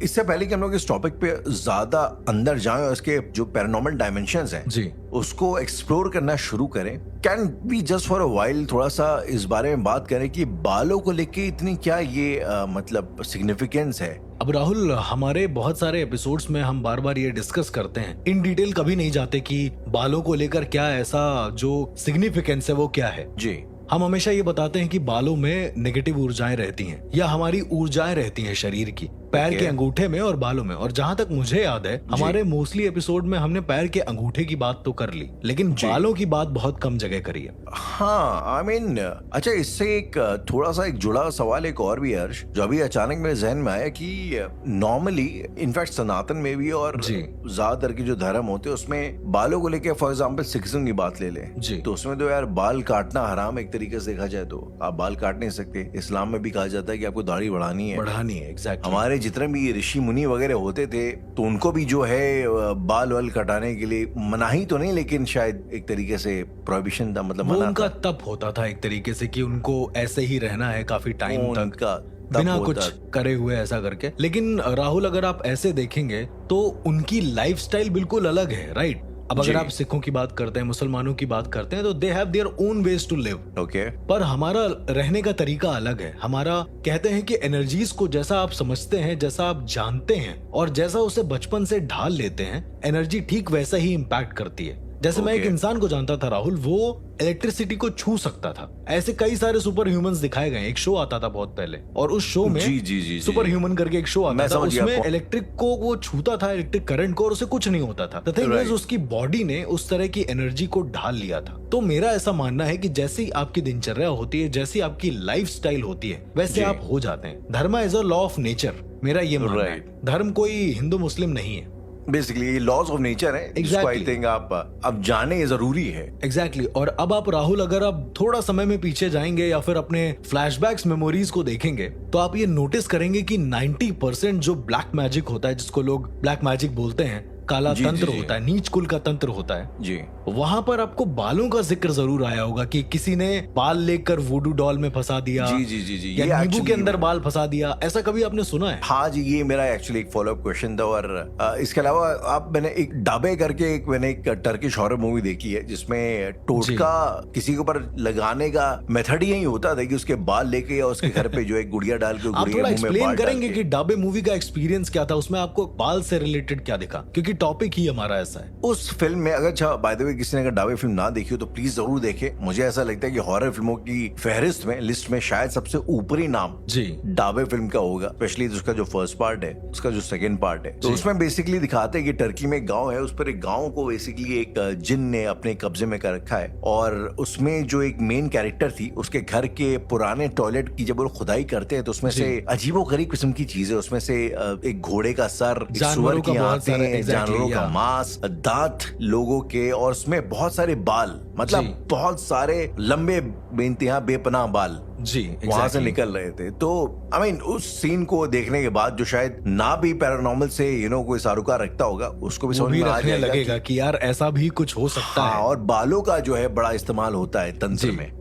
इससे पहले कि हम लोग इस टॉपिक पे ज्यादा अंदर जाएं और इसके जो पैरानॉर्मल डायमेंशंस हैं जी। उसको एक्सप्लोर करना शुरू करें, can be just for a while थोड़ा सा इस बारे में बात करें कि बालों को लेके इतनी क्या ये मतलब सिग्निफिकेंस है। अब राहुल, हमारे बहुत सारे एपिसोड्स में हम बार बार ये डिस्कस करते हैं, इन डिटेल कभी नहीं जाते कि बालों को लेकर क्या ऐसा जो सिग्निफिकेंस है वो क्या है। जी, हम हमेशा ये बताते हैं कि बालों में नेगेटिव ऊर्जाएं रहती हैं या हमारी ऊर्जाएं रहती हैं शरीर की, पैर के अंगूठे में और बालों में। और जहां तक मुझे याद है, हमारे मोस्टली एपिसोड में हमने पैर के अंगूठे की बात तो कर ली, लेकिन बालों की बात बहुत कम जगह करी है। हाँ, आई मीन अच्छा, इससे एक थोड़ा सा एक जुड़ा सवाल एक और भी हर्ष, जो अभी अचानक मेरे जहन में आया कि नॉर्मली इनफैक्ट सनातन में भी और जी। ज्यादातर के जो धर्म होते हैं उसमें बालों को लेके, फॉर एग्जाम्पल सिखिज्म की बात ले लें, जी। तो उसमें तो यार बाल काटना हराम है एक तरीके से देखा जाए तो, आप बाल काट नहीं सकते। इस्लाम में भी कहा जाता है कि आपको दाढ़ी बढ़ानी है। बढ़ानी है, एग्जैक्टली। हमारे जितने भी ऋषि मुनि वगैरह होते थे तो उनको भी जो है बाल वाल कटाने के लिए मनाही तो नहीं, लेकिन शायद एक तरीके से प्रोहिबिशन था, मतलब वो मना उनका था। तप होता था एक तरीके से कि उनको ऐसे ही रहना है काफी टाइम तक, उनका तप बिना होता कुछ करे हुए ऐसा करके। लेकिन राहुल, अगर आप ऐसे देखेंगे तो उनकी लाइफस्टाइल बिल्कुल अलग है, राइट? अब अगर जी। आप सिखों की बात करते हैं, मुसलमानों की बात करते हैं, तो they have their own ways to live. Okay. पर हमारा रहने का तरीका अलग है। हमारा कहते हैं कि एनर्जीज को जैसा आप समझते हैं, जैसा आप जानते हैं और जैसा उसे बचपन से ढाल लेते हैं, एनर्जी ठीक वैसा ही इम्पैक्ट करती है। जैसे मैं एक Okay. इंसान को जानता था राहुल, वो इलेक्ट्रिसिटी को छू सकता था। ऐसे कई सारे सुपर ह्यूमंस दिखाए गए। एक शो आता था बहुत पहले, और उस शो में जी सुपर ह्यूमन करके एक शो आता मैं था, समझ गया उसमें आपको। इलेक्ट्रिक को वो छूता था, इलेक्ट्रिक करंट को, और उसे कुछ नहीं होता था। The thing Right. इज, उसकी बॉडी ने उस तरह की एनर्जी को ढाल लिया था। तो मेरा ऐसा मानना है कि जैसी आपकी दिनचर्या होती है, जैसी आपकी लाइफ स्टाइल होती है, वैसे जी। आप हो जाते हैं। धर्म is a law of nature, मेरा ये मानना है। Right. धर्म कोई हिंदू मुस्लिम नहीं है। बेसिकली लॉज ऑफ नेचर है, जिसको आई Exactly. थिंक आप अब जाने जरूरी है। एग्जैक्टली और अब आप राहुल, अगर आप थोड़ा समय में पीछे जाएंगे या फिर अपने फ्लैशबैक्स मेमोरीज को देखेंगे, तो आप ये नोटिस करेंगे कि 90% जो ब्लैक मैजिक होता है, जिसको लोग ब्लैक मैजिक बोलते हैं, काला जी, तंत्र जी, जी। होता है, नीच कुल का तंत्र होता है, जी वहां पर आपको बालों का जिक्र जरूर आया होगा कि किसी ने बाल लेकर वुडू डॉल में फंसा दिया, जी जी जी जी या ये नींबू के actually- अंदर बाल फंसा दिया। ऐसा कभी आपने सुना है? हाँ जी, ये मेरा एक्चुअली एक फॉलोअप क्वेश्चन था। और इसके अलावा मैंने एक डाबे करके मैंने एक टर्किश हॉरर मूवी देखी है, जिसमें टोटका किसी के ऊपर लगाने का मेथड यही होता था कि उसके बाल लेके या उसके घर पे जो है गुड़िया डाल के आप गुड़िया थोड़ा मुंह में एक्सप्लेन बाल डाल करेंगे के। कि डाबे मूवी का एक्सपीरियंस क्या था, उसमें आपको बाल से रिलेटेड क्या दिखा, क्योंकि टॉपिक ही हमारा ऐसा है। उस फिल्म में, अगर बाय द वे किसी ने अगर डाबे फिल्म ना देखी हो तो प्लीज जरूर देखे। मुझे ऐसा लगता है कि हॉरर फिल्मों की फहरिस्त में, लिस्ट में शायद सबसे ऊपरी नाम जी डाबे फिल्म का होगा, स्पेशली उसका जो फर्स्ट पार्ट है, उसका जो सेकंड पार्ट है। तो जी। उसमें बेसिकली दिखाते हैं कि टर्की में एक गांव है, उस पर एक गांव को बेसिकली एक जिन ने अपने कब्जे में कर रखा है। और उसमें जो एक मेन कैरेक्टर थी, उसके घर के पुराने टॉयलेट की जब वो खुदाई करते हैं तो उसमें से अजीबोगरीब किस्म की चीजें, उसमें से एक घोड़े का सर, एक जानवरों सुअर का की बहुत सारे- आंखें, exactly, जानवरों का yeah. मांस, दांत लोगों के, और उसमें बहुत सारे बाल, मतलब जी। बहुत सारे लंबे बेइंतहा बेपनाह बाल जी वहां से exactly. निकल रहे थे। तो आई मीन उस सीन को देखने के बाद, जो शायद ना भी पैरानॉर्मल से कोई सारूकार रखता होगा, उसको भी वो समझ भी में आ रखने जाएगा लगेगा कि यार ऐसा भी कुछ हो सकता हाँ, है। और बालों का जो है बड़ा इस्तेमाल होता है तंत्र जी। में।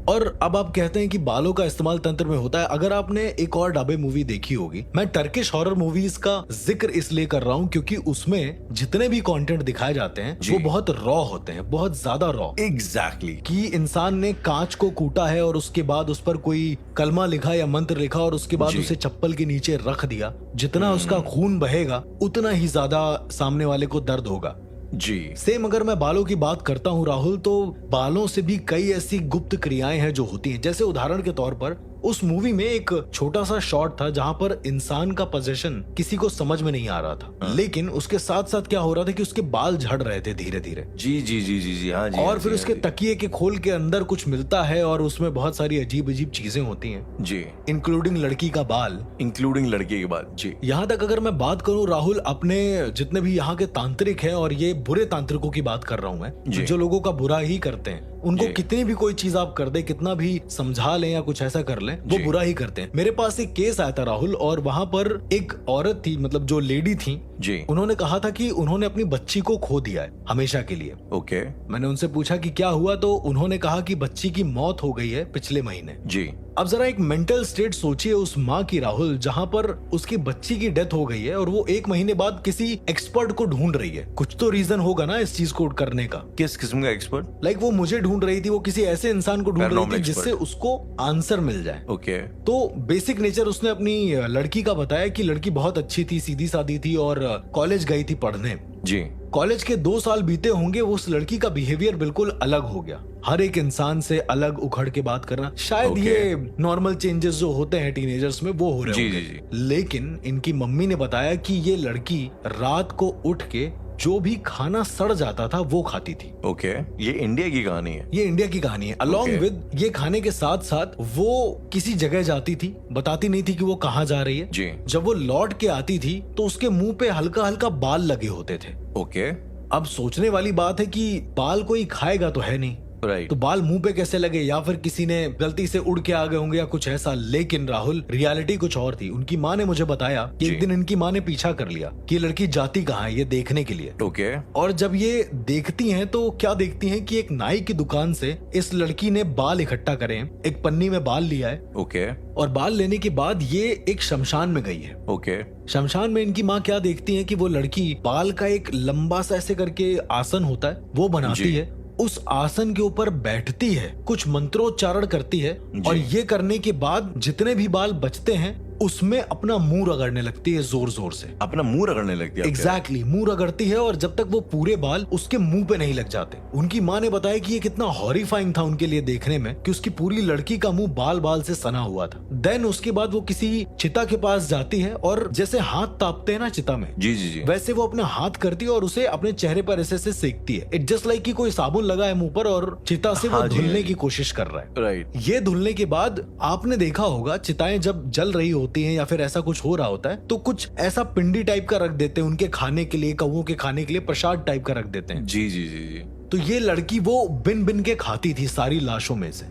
और अब आप कहते हैं कि बालों का इस्तेमाल तंत्र में होता है। अगर आपने एक और डाबे मूवी देखी होगी, मैं टर्किश हॉरर मूवीज का जिक्र इसलिए कर रहा हूँ क्योंकि उसमें जितने भी कंटेंट दिखाए जाते हैं जी। वो बहुत रॉ होते हैं, बहुत ज्यादा रॉ। एग्जैक्टली कि इंसान ने कांच को कूटा है और उसके बाद उस पर कोई कलमा लिखा या मंत्र लिखा और उसके बाद जी। उसे चप्पल के नीचे रख दिया। जितना उसका खून बहेगा उतना ही ज्यादा सामने वाले को दर्द होगा। जी सेम अगर मैं बालों की बात करता हूँ राहुल, तो बालों से भी कई ऐसी गुप्त क्रियाएं हैं जो होती हैं। जैसे उदाहरण के तौर पर उस मूवी में एक छोटा सा शॉट था जहां पर इंसान का पोजीशन किसी को समझ में नहीं आ रहा था, लेकिन उसके साथ साथ क्या हो रहा था कि उसके बाल झड़ रहे थे धीरे धीरे। जी जी जी जी जी हाँ जी। और हाँ फिर जी, उसके हाँ तकिए के खोल के अंदर कुछ मिलता है और उसमें बहुत सारी अजीब अजीब चीजें होती हैं, जी इंक्लूडिंग लड़की का बाल। इंक्लूडिंग लड़के की बात। जी यहाँ तक अगर मैं बात करूं राहुल, अपने जितने भी यहाँ के तांत्रिक हैं, और ये बुरे तांत्रिकों की बात कर रहा हूं मैं, जी। जो लोगों का बुरा ही करते हैं, उनको जी। कितनी भी कोई चीज आप कर दे, कितना भी समझा लें या कुछ ऐसा कर लें, वो जी। बुरा ही करते हैं। मेरे पास एक केस आया था राहुल, और वहां पर एक औरत थी, मतलब जो लेडी थी, जी उन्होंने कहा था कि उन्होंने अपनी बच्ची को खो दिया है हमेशा के लिए। ओके मैंने उनसे पूछा कि क्या हुआ, तो उन्होंने कहा कि बच्ची की मौत हो गई है पिछले महीने। जी अब जरा एक मेंटल स्टेट सोचिए उस माँ की राहुल, जहाँ पर उसकी बच्ची की डेथ हो गई है और वो 1 महीने बाद किसी एक्सपर्ट को ढूंढ रही है। कुछ तो रीजन होगा ना इस चीज को करने का। किस किस्म का एक्सपर्ट? लाइक वो मुझे ढूंढ रही थी, वो किसी ऐसे इंसान को ढूंढ रही Paranormal थी expert. जिससे उसको आंसर मिल जाए। ओके तो बेसिक नेचर उसने अपनी लड़की का बताया कि लड़की बहुत अच्छी थी, सीधी सादी थी और कॉलेज गई थी पढ़ने। जी कॉलेज के 2 साल बीते होंगे, उस लड़की का बिहेवियर बिल्कुल अलग हो गया। हर एक इंसान से अलग उखड़ के बात करना, शायद Okay. ये नॉर्मल चेंजेस जो होते हैं टीनेजर्स में वो हो रहे जी, होंगे। जी, लेकिन इनकी मम्मी ने बताया कि ये लड़की रात को उठ के जो भी खाना सड़ जाता था वो खाती थी। ओके ये इंडिया की कहानी है। ये इंडिया की कहानी है। Along Okay. विद ये खाने के साथ साथ वो किसी जगह जाती थी, बताती नहीं थी कि वो कहाँ जा रही है। जी जब वो लौट के आती थी तो उसके मुंह पे हल्का हल्का बाल लगे होते थे। ओके अब सोचने वाली बात है कि बाल कोई खाएगा तो है नहीं, राइट तो बाल मुंह पे कैसे लगे, या फिर किसी ने गलती से उड़ के आ गए होंगे या कुछ ऐसा। लेकिन राहुल रियलिटी कुछ और थी। उनकी माँ ने मुझे बताया कि जी। एक दिन इनकी माँ ने पीछा कर लिया कि ये लड़की जाती कहाँ है, ये देखने के लिए। ओके और जब ये देखती हैं तो क्या देखती हैं कि एक नाई की दुकान से इस लड़की ने बाल इकट्ठा करे हैं, एक पन्नी में बाल लिया है, ओके और बाल लेने के बाद ये एक शमशान में गई है। ओके शमशान में इनकी माँ क्या देखती है कि वो लड़की बाल का एक लंबा सा ऐसे करके आसन होता है वो बनाती जी। है, उस आसन के ऊपर बैठती है, कुछ मंत्रोच्चारण करती है, जी। और ये करने के बाद जितने भी बाल बचते हैं उसमें अपना मुंह रगड़ने लगती है जोर जोर से। अपना मुंह रगड़ने लगती है? एग्जैक्टली, मुंह रगड़ती है और जब तक वो पूरे बाल उसके मुंह पे नहीं लग जाते। उनकी माँ ने बताया कि ये कितना हॉरिफाइंग था उनके लिए देखने में कि उसकी पूरी लड़की का मुंह बाल बाल से सना हुआ था। देन उसके बाद वो किसी चिता के पास जाती है और जैसे हाथ तापते हैं ना चिता में, जी जी जी, वैसे वो अपना हाथ करती है और उसे अपने चेहरे पर ऐसे सेकती है। इट जस्ट लाइक कि कोई साबुन लगा है मुंह पर और चिता से वो हाँ जी, धुलने हाँ की जी। कोशिश कर रहा है। राइट। ये धुलने के बाद आपने देखा होगा चिताएं जब जल रही होती हैं या फिर ऐसा कुछ हो रहा होता है तो कुछ ऐसा पिंडी टाइप का रख देते हैं उनके खाने के लिए, कौवों के खाने के लिए प्रसाद टाइप का रख देते हैं। जी जी जी जी। तो ये लड़की वो बिन बिन के खाती थी सारी लाशों में से।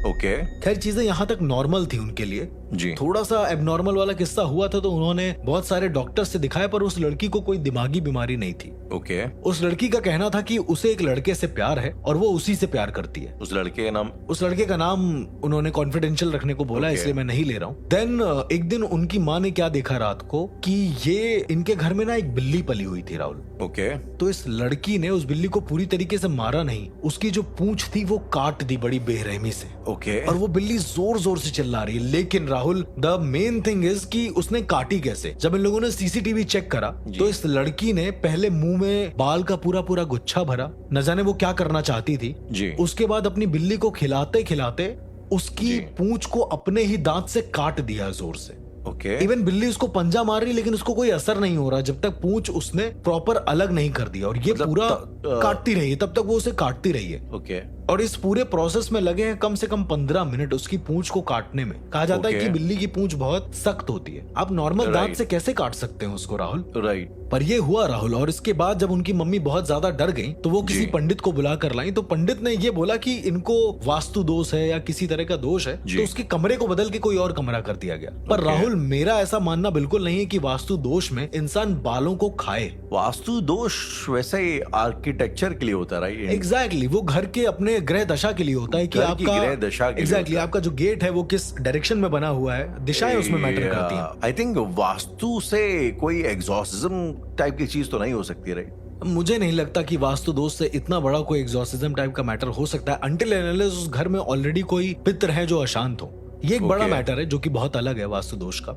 ओके। खैर चीजें यहाँ तक नॉर्मल थी उनके लिए। जी। थोड़ा सा एबनॉर्मल वाला किस्सा हुआ था तो उन्होंने बहुत सारे डॉक्टर से दिखाया पर उस लड़की को कोई दिमागी बीमारी नहीं थी। ओके। उस लड़की का कहना था कि उसे एक लड़के से प्यार है और वो उसी से प्यार करती है। उस लड़के का नाम? उस लड़के का नाम उन्होंने कॉन्फिडेंशियल रखने को बोला, Okay. इसलिए मैं नहीं ले रहा हूँ। देन एक दिन उनकी माँ ने क्या देखा रात को कि ये इनके घर में ना एक बिल्ली पली हुई थी राहुल। ओके। तो इस लड़की ने उस बिल्ली को पूरी तरीके से मारा नहीं, उसकी जो पूंछ थी वो काट दी बड़ी बेरहमी से। ओके। और वो बिल्ली जोर जोर से चिल्ला रही है। लेकिन Rahul the main thing is कि उसने काटी कैसे। जब इन लोगों ने सीसीटीवी चेक करा तो इस लड़की ने पहले मुंह में बाल का पूरा पूरा गुच्छा भरा, न जाने वो क्या करना चाहती थी जी। उसके बाद अपनी बिल्ली को खिलाते खिलाते उसकी जी। पूंछ को अपने ही दांत से काट दिया जोर से। ओके। इवन बिल्ली उसको पंजा मार रही लेकिन उसको कोई असर नहीं हो रहा जब तक पूंछ उसने प्रॉपर अलग नहीं कर दिया। और ये मतलब पूरा काटती रही है, तब तक वो उसे काटती रही है। ओके। और इस पूरे प्रोसेस में लगे हैं कम से कम 15 मिनट उसकी पूंछ को काटने में। कहा जाता है Okay. कि बिल्ली की पूंछ बहुत सख्त होती है, आप नॉर्मल दांत Right. से कैसे काट सकते हैं उसको राहुल। राइट। पर ये हुआ राहुल। और इसके बाद जब उनकी मम्मी बहुत ज्यादा डर गई तो वो किसी जी। पंडित को बुला कर लाई। तो पंडित ने ये बोला कि इनको वास्तु दोष है या किसी तरह का दोष है, जी। तो उसके कमरे को बदल के कोई और कमरा कर दिया गया। पर Okay. राहुल मेरा ऐसा मानना बिल्कुल नहीं है कि वास्तु दोष में इंसान बालों को खाए। वास्तु दोष वैसे ही आर्किटेक्चर के लिए होता है, राइट? एग्जैक्टली वो घर के अपने ग्रह दशा के लिए होता है कि घर की आपका ग्रह दशा के लिए एग्जैक्टली होता है। आपका जो गेट है वो किस डायरेक्शन में बना हुआ है, दिशाएं उसमें मैटर करती हैं। आई थिंक वास्तु से कोई एग्जॉर्सिज्म टाइप की चीज तो नहीं हो सकती, राइट? मुझे नहीं लगता कि वास्तु दोष से इतना बड़ा कोई एग्जॉर्सिज्म टाइप का मैटर हो सकता है अनटिल एंड अनलेस उस घर में ऑलरेडी कोई पितर है जो अशांत हो। ये एक बड़ा Okay. मैटर है जो कि बहुत अलग है वास्तु दोष का।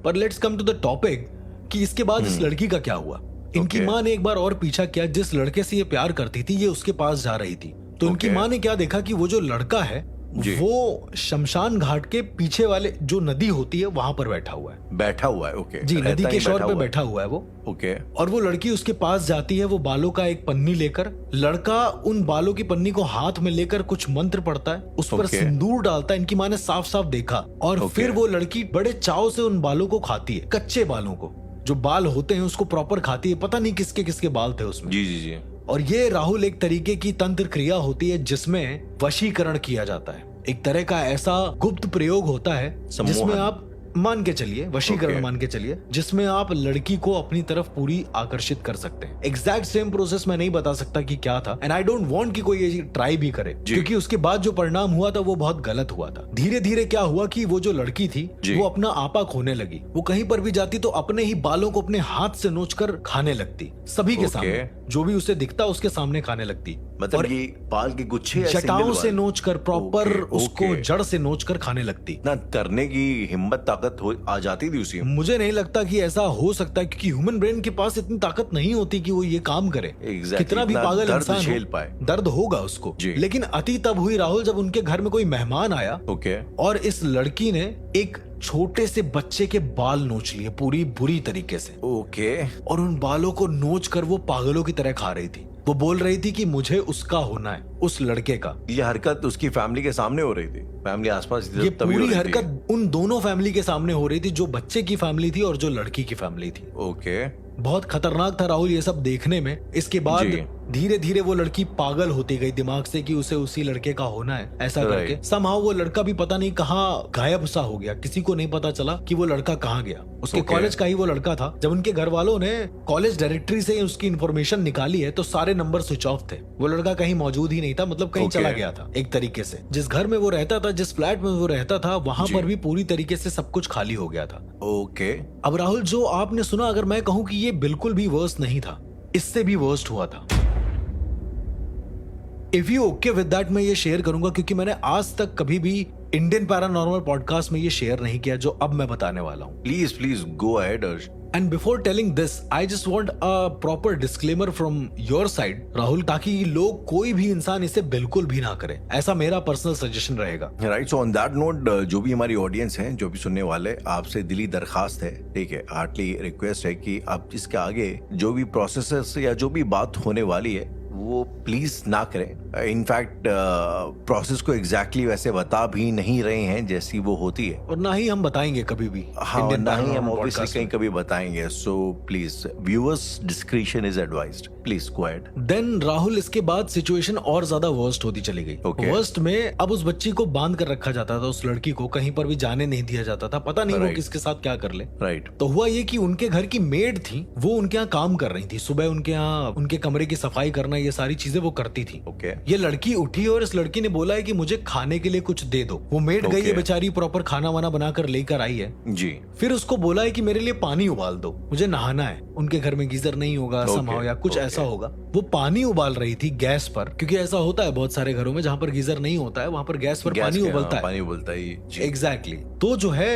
पर let's come to the topic कि इसके बाद इस लड़की का क्या हुआ। इनकी Okay. माँ ने एक बार और पीछा किया। जिस लड़के से ये प्यार करती थी ये उसके पास जा रही थी तो उनकी Okay. माँ ने क्या देखा कि वो जो लड़का है जी। वो शमशान घाट के पीछे वाले जो नदी होती है वहां पर बैठा हुआ है। बैठा हुआ है। ओके। जी, नदी के शोर पे हुआ है। बैठा हुआ है वो। ओके। और वो लड़की उसके पास जाती है, वो बालों का एक पन्नी लेकर। लड़का उन बालों की पन्नी को हाथ में लेकर कुछ मंत्र पढ़ता है, उस पर Okay. सिंदूर डालता है। इनकी माँ ने साफ साफ देखा। और Okay. फिर वो लड़की बड़े चाव से उन बालों को खाती है, कच्चे बालों को। जो बाल होते हैं उसको प्रॉपर खाती है। पता नहीं किसके किसके बाल थे उसमें। जी जी जी। और ये राहुल एक तरीके की तंत्र क्रिया होती है जिसमें वशीकरण किया जाता है। एक तरह का ऐसा गुप्त प्रयोग होता है सम्मोहन। जिसमें आप मान के चलिए, वशीकरण Okay. मान के चलिए, जिसमें आप लड़की को अपनी तरफ पूरी आकर्षित कर सकते हैं। एग्जैक्ट सेम प्रोसेस मैं नहीं बता सकता कि क्या था एंड आई डोंट वांट कि कोई ये ट्राई भी करे जी। क्योंकि उसके बाद जो परिणाम हुआ था वो बहुत गलत हुआ था। धीरे धीरे क्या हुआ कि वो जो लड़की थी जी। वो अपना आपा खोने लगी। वो कहीं पर भी जाती तो अपने ही बालों को अपने हाथ से नोचकर खाने लगती, सभी के Okay. सामने। जो भी उसे दिखता उसके सामने खाने लगती। मतलब और ये बाल के गुच्छे या जटाओं single से बाल? नोचकर प्रॉपर Okay, उसको okay. जड़ से नोचकर खाने लगती। ना करने की हिम्मत ताकत आ जाती थी उसी में। मुझे नहीं लगता कि ऐसा हो सकता है क्योंकि ह्यूमन ब्रेन के पास इतनी ताकत नहीं होती कि वो ये काम करे। Exactly, कितना भी इतना पागल दर्द इंसान झेल हो, पाए। दर्द होगा उसको। जी। लेकिन अति तब हुई राहुल जब उनके घर में कोई मेहमान आया ओके। और इस लड़की ने एक छोटे से बच्चे के बाल नोच लिए पूरी बुरी तरीके से। ओके। और उन बालों को नोच कर वो पागलों की तरह खा रही थी। वो बोल रही थी कि मुझे उसका होना है, उस लड़के का। ये हरकत उसकी फैमिली के सामने हो रही थी, फैमिली आसपास थी ये तभी हो पूरी रही थी। हरकत उन दोनों फैमिली के सामने हो रही थी, जो बच्चे की फैमिली थी और जो लड़की की फैमिली थी। ओके। बहुत खतरनाक था राहुल ये सब देखने में। इसके बाद जी। धीरे धीरे वो लड़की पागल होती गई दिमाग से कि उसे उसी लड़के का होना है, ऐसा Right. करके समहाउ वो लड़का भी पता नहीं कहाँ गायब सा हो गया। किसी को नहीं पता चला कि वो लड़का कहाँ गया। उसके Okay. कॉलेज का ही वो लड़का था। जब उनके घर वालों ने कॉलेज डायरेक्टरी से उसकी इंफॉर्मेशन निकाली है तो सारे नंबर स्विच ऑफ थे। वो लड़का कहीं मौजूद ही नहीं था, मतलब कहीं Okay. चला गया था एक तरीके से। जिस घर में वो रहता था, जिस फ्लैट में वो रहता था, वहां जी। पर भी पूरी तरीके से सब कुछ खाली हो गया था। ओके। अब राहुल जो आपने सुना, अगर मैं कहूं कि ये बिल्कुल भी वर्स्ट नहीं था, इससे भी वर्स्ट हुआ था। If you okay with that मैं ये शेयर करूंगा क्योंकि मैंने आज तक कभी भी इंडियन पैरानॉर्मल पॉडकास्ट में ये शेयर नहीं किया जो अब मैं बताने वाला हूँ। Please go ahead. And before telling this, I just want a proper disclaimer from your side, Rahul, ताकि लोग, कोई भी इंसान इसे बिल्कुल भी ना करे। ऐसा मेरा पर्सनल सजेशन रहेगा। Right, so on that note, जो भी हमारी ऑडियंस है, जो भी सुनने वाले, आपसे दिली दरखास्त है, ठीक है, हार्टली रिक्वेस्ट है कि आप इसके आगे जो भी प्रोसेसेस या जो भी बात होने वाली है वो प्लीज ना करें। इनफैक्ट प्रोसेस को एग्जैक्टली वैसे बता भी नहीं रहे हैं जैसी वो होती है, और ना ही हम बताएंगे कभी भी। हाँ, Indian ना ही हम Paranormal ऑब्वियसली Podcast कहीं में। कभी बताएंगे। So please viewers discretion is advised. Please go ahead. Then Rahul, इसके बाद सिचुएशन और ज्यादा वर्स्ट होती चली गई। Okay. वर्स्ट में अब उस बच्ची को बांध कर रखा जाता था, उस लड़की को कहीं पर भी जाने नहीं दिया जाता था, पता नहीं वो Right. किसके साथ क्या कर ले। राइट, तो हुआ ये कि उनके घर की मेड थी, वो उनके यहाँ काम कर रही थी। सुबह उनके यहाँ उनके कमरे की सफाई करना, ये सारी चीजें वो करती थी। ओके, ये लड़की उठी और इस लड़की ने बोला है कि मुझे खाने के लिए कुछ दे दो। वो मेड गई है Okay. बेचारी, प्रॉपर खाना वाना बनाकर लेकर आई है। जी, फिर उसको बोला है कि मेरे लिए पानी उबाल दो, मुझे नहाना है। उनके घर में गीजर नहीं होगा, Okay. समाओ या कुछ Okay. ऐसा होगा। वो पानी उबाल रही थी गैस पर, क्योंकि ऐसा होता है बहुत सारे घरों में जहां पर गीजर नहीं होता है, वहां पर गैस पर पानी उबलता है। पानी उबलता है जी। एग्जैक्टली। तो जो है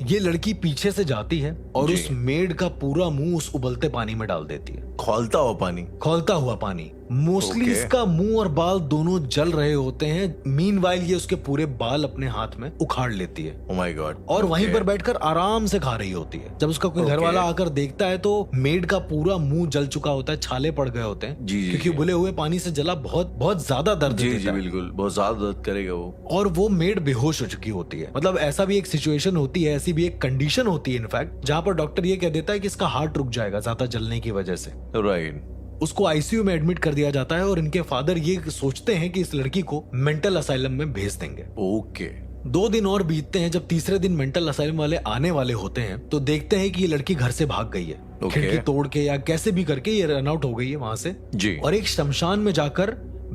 ये लड़की पीछे से जाती है और जी। उस मेड का पूरा मुंह उस उबलते पानी में डाल देती है। खौलता हुआ पानी। खौलता हुआ पानी। Mostly Okay. इसका मुंह और बाल दोनों जल रहे होते हैं। मीनवाइल ये उसके पूरे बाल अपने हाथ में उखाड़ लेती है Oh my God. और वहीं Okay. पर बैठकर आराम से खा रही होती है। जब उसका कोई घर Okay. वाला आकर देखता है तो मेड का पूरा मुंह जल चुका होता है, छाले पड़ गए होते हैं। जी, जी, क्योंकि जी। उबले हुए पानी से जला बहुत बहुत ज्यादा दर्द जी देता जी है। बिल्कुल, बहुत ज्यादा दर्द करेगा वो। और वो मेड बेहोश हो चुकी होती है। मतलब ऐसा भी एक सिचुएशन होती है, ऐसी भी एक कंडीशन होती है इनफैक्ट, जहां पर डॉक्टर ये कह देता है कि इसका हार्ट रुक जाएगा ज्यादा जलने की वजह से। राइट, उसको आईसीयू में एडमिट कर दिया जाता है और इनके फादर ये सोचते हैं कि इस लड़की को मेंटल असाइलम में भेज देंगे। ओके। 2 दिन और बीतते हैं। जब तीसरे दिन मेंटल असाइलम वाले आने वाले होते हैं तो देखते हैं कि ये लड़की घर से भाग गई है। Okay. खिड़की तोड़ के या कैसे भी करके ये रन आउट हो गई है वहां से जी। और एक शमशान में जाकर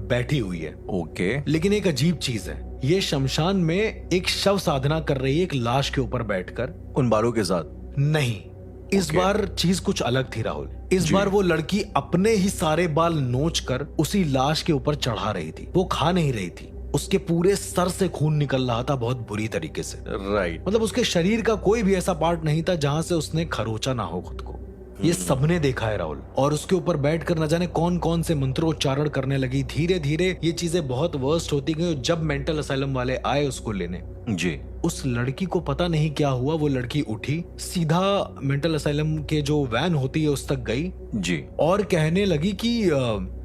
बैठी हुई है। ओके, लेकिन एक अजीब चीज है, ये शमशान में एक शव साधना कर रही है एक लाश के ऊपर बैठकर। उन बालों के साथ? नहीं, इस Okay. बार चीज कुछ अलग थी राहुल। इस जी। बार वो लड़की अपने ही सारे बाल नोच कर उसी लाश के ऊपर चढ़ा रही थी। वो खा नहीं रही थी, उसके पूरे सर से खून निकल रहा था बहुत बुरी तरीके से। राइट। मतलब उसके शरीर का कोई भी ऐसा पार्ट नहीं था जहां से उसने खरोचा ना हो खुद को। ये सबने देखा है राहुल। और उसके ऊपर बैठकर न जाने कौन कौन से मंत्रोच्चारण करने लगी। धीरे धीरे ये चीजें बहुत वर्स्ट होती गई। जब मेंटल असाइलम वाले आए उसको लेने, जी। उस लड़की को पता नहीं क्या हुआ, वो लड़की उठी, सीधा मेंटल असाइलम के जो वैन होती है उस तक गई जी। और कहने लगी कि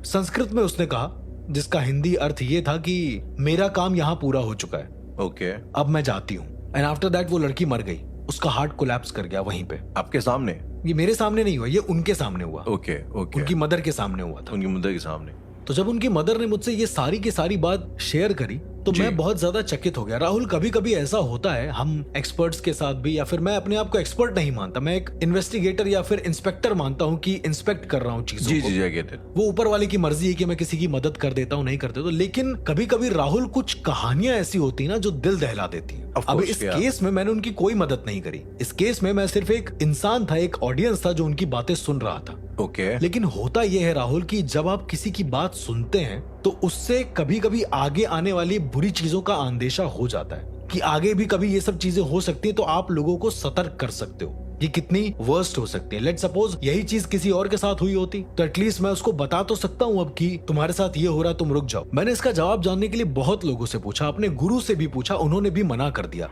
संस्कृत में उसने कहा, जिसका हिंदी अर्थ ये था कि मेरा काम यहाँ पूरा हो चुका है, ओके। अब मैं जाती हूँ। एंड आफ्टर दैट वो लड़की मर गई। उसका हार्ट कोलैप्स कर गया वहीं पे। आपके सामने? ये मेरे सामने नहीं हुआ, ये उनके सामने हुआ। Okay okay. उनकी मदर के सामने हुआ था। उनकी मदर के सामने। तो जब उनकी मदर ने मुझसे ये सारी की सारी बात शेयर करी तो जी। मैं बहुत ज्यादा चकित हो गया। राहुल, कभी कभी ऐसा होता है, हम एक्सपर्ट्स के साथ भी, या फिर मैं अपने आप को एक्सपर्ट नहीं मानता, मैं एक इन्वेस्टिगेटर या फिर इंस्पेक्टर मानता हूँ कि इंस्पेक्ट कर रहा हूँ चीजों जी को। जी, आई गेट इट। वो ऊपर वाले की मर्जी है कि मैं किसी की मदद कर देता हूँ, नहीं करते तो। लेकिन कभी कभी राहुल कुछ कहानियां ऐसी होती ना जो दिल दहला देती है। Of अब course, इस yeah. केस में मैंने उनकी कोई मदद नहीं करी। इस केस में मैं सिर्फ एक इंसान था, एक ऑडियंस था जो उनकी बातें सुन रहा था। ओके। लेकिन होता यह है राहुल कि जब आप किसी की बात सुनते हैं तो उससे कभी कभी आगे आने वाली बुरी चीजों का अंदेशा हो जाता है कि आगे भी कभी ये सब चीजें हो सकती है, तो आप लोगों को सतर्क कर सकते हो ये कितनी वर्स्ट हो सकती है। लेट सपोज यही चीज किसी और के साथ हुई होती तो एटलीस्ट मैं उसको बता तो सकता हूँ अब कि तुम्हारे साथ ये हो रहा, तुम रुक जाओ। मैंने इसका जवाब जानने के लिए बहुत लोगों से पूछा, अपने गुरु से भी पूछा, उन्होंने भी मना कर दिया।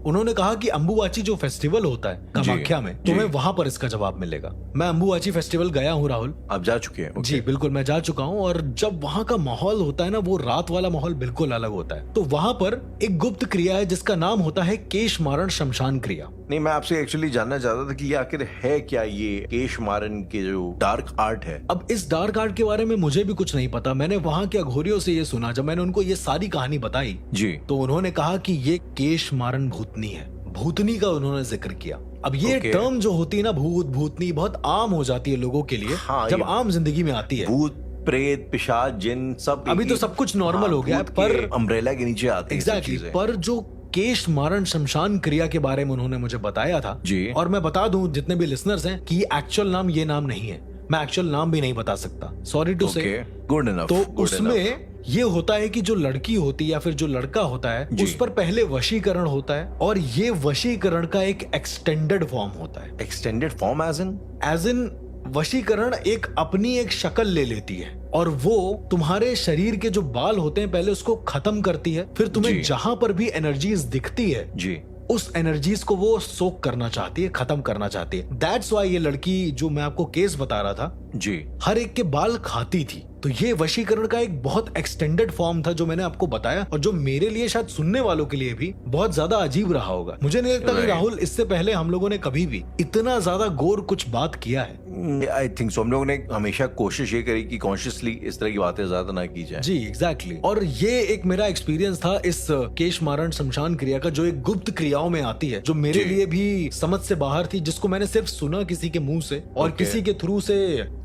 उन्होंने कहा कि अंबुबाची जो फेस्टिवल होता है कामाख्या में, तुम्हें वहां पर इसका जवाब मिलेगा। मैं अंबुबाची फेस्टिवल गया हूँ राहुल। आप जा चुके हैं? जी बिल्कुल, मैं जा चुका हूँ। और जब वहाँ का माहौल होता है ना, वो रात वाला माहौल बिल्कुल अलग होता है। तो वहाँ पर एक गुप्त क्रिया है जिसका नाम होता है केश मारण शमशान क्रिया। नहीं, मैं आपसे एक्चुअली जानना चाहता था कि ये आखिर है क्या, ये केश मारन के जो डार्क आर्ट है। अब इस डार्क आर्ट के बारे में मुझे भी कुछ नहीं पता। मैंने वहाँ के अघोरियों से ये सुना। जब मैंने उनको ये सारी कहानी बताई जी। तो उन्होंने कहा कि ये केश मारण भूतनी है। भूतनी का उन्होंने जिक्र किया। अब ये Okay. टर्म जो होती है ना, भूत भूतनी, बहुत आम हो जाती है लोगों के लिए। हाँ, जब ये आम जिंदगी में आती है। भूत प्रेत पिशाच जिन सब अभी तो सब कुछ नॉर्मल हो गया है, पर अम्ब्रेला के नीचे आते हैं सब एग्जैक्टली चीजें। पर जो केश मारण शमशान क्रिया के बारे में उन्होंने मुझे बताया था जी। और मैं बता दूं जितने भी लिसनर्स हैं कि एक्चुअल नाम ये नाम नहीं है। मैं एक्चुअल नाम भी नहीं बता सकता, सॉरी टू से। Okay, good enough. तो उसमें ये होता है कि जो लड़की होती है या फिर जो लड़का होता है जी। उस पर पहले वशीकरण होता है, और ये वशीकरण का एक एक्सटेंडेड फॉर्म होता है। एक्सटेंडेड फॉर्म एज इन वशीकरण एक अपनी एक शक्ल ले लेती है और वो तुम्हारे शरीर के जो बाल होते हैं पहले उसको खत्म करती है, फिर तुम्हें जी। जहां पर भी एनर्जीज दिखती है जी। उस एनर्जीज को वो सोक करना चाहती है, खत्म करना चाहती है। दैट्स वाई ये लड़की जो मैं आपको केस बता रहा था जी। हर एक के बाल खाती थी। तो ये वशीकरण का एक बहुत एक्सटेंडेड फॉर्म था जो मैंने आपको बताया, और जो मेरे लिए शायद सुनने वालों के लिए भी बहुत ज्यादा अजीब रहा होगा। मुझे नहीं लगता कि Right. राहुल इससे पहले हम लोगों ने कभी भी इतना ज्यादा गोर कुछ बात किया है। I think so. हम लोगों ने हमेशा कोशिश ये करी कि कॉन्शियसली इस तरह की बातें ज्यादा ना की जाए। जी एग्जैक्टली और ये एक मेरा एक्सपीरियंस था इस केश मारण शमशान क्रिया का, जो एक गुप्त क्रियाओं में आती है, जो मेरे जी। लिए भी समझ से बाहर थी, जिसको मैंने सिर्फ सुना किसी के मुंह से और Okay. किसी के थ्रू से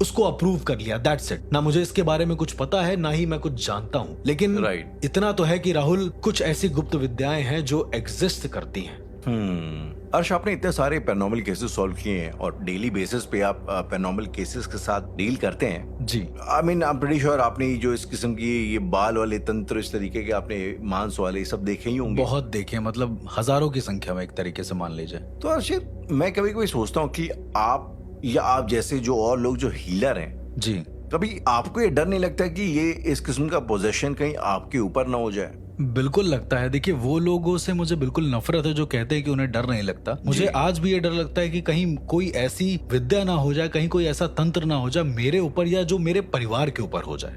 उसको अप्रूव कर लिया। That's it. ना मुझे इसके बारे में कुछ पता है ना ही मैं कुछ जानता हूँ, लेकिन Right. इतना तो है कि राहुल कुछ ऐसी गुप्त विद्याएं हैं जो एग्जिस्ट करती हैं। अर्श, आपने इतने सारे पैरानॉर्मल केसेस सॉल्व किए हैं और डेली बेसिस पे आप पैरानॉर्मल केसेस के साथ डील करते हैं। जी I mean I am pretty sure आपने जो इस किस्म की ये बाल वाले तंत्र, इस तरीके के आपने मांस वाले सब देखे ही होंगे। बहुत देखे, मतलब हजारों की संख्या में एक तरीके से मान लीजिए। तो अर्शित, मैं कभी कभी सोचता हूँ कि आप या आप जैसे जो और लोग जो हीलर हैं, जी कभी आपको ये डर नहीं लगता कि ये इस किस्म का पोजेशन कहीं आपके ऊपर ना हो जाए? बिल्कुल लगता है। देखिए, वो लोगों से मुझे बिल्कुल नफरत है जो कहते हैं कि उन्हें डर नहीं लगता। मुझे आज भी ये डर लगता है कि कहीं कोई ऐसी विद्या ना हो जाए, कहीं कोई ऐसा तंत्र ना हो जाए मेरे ऊपर या जो मेरे परिवार के ऊपर हो जाए।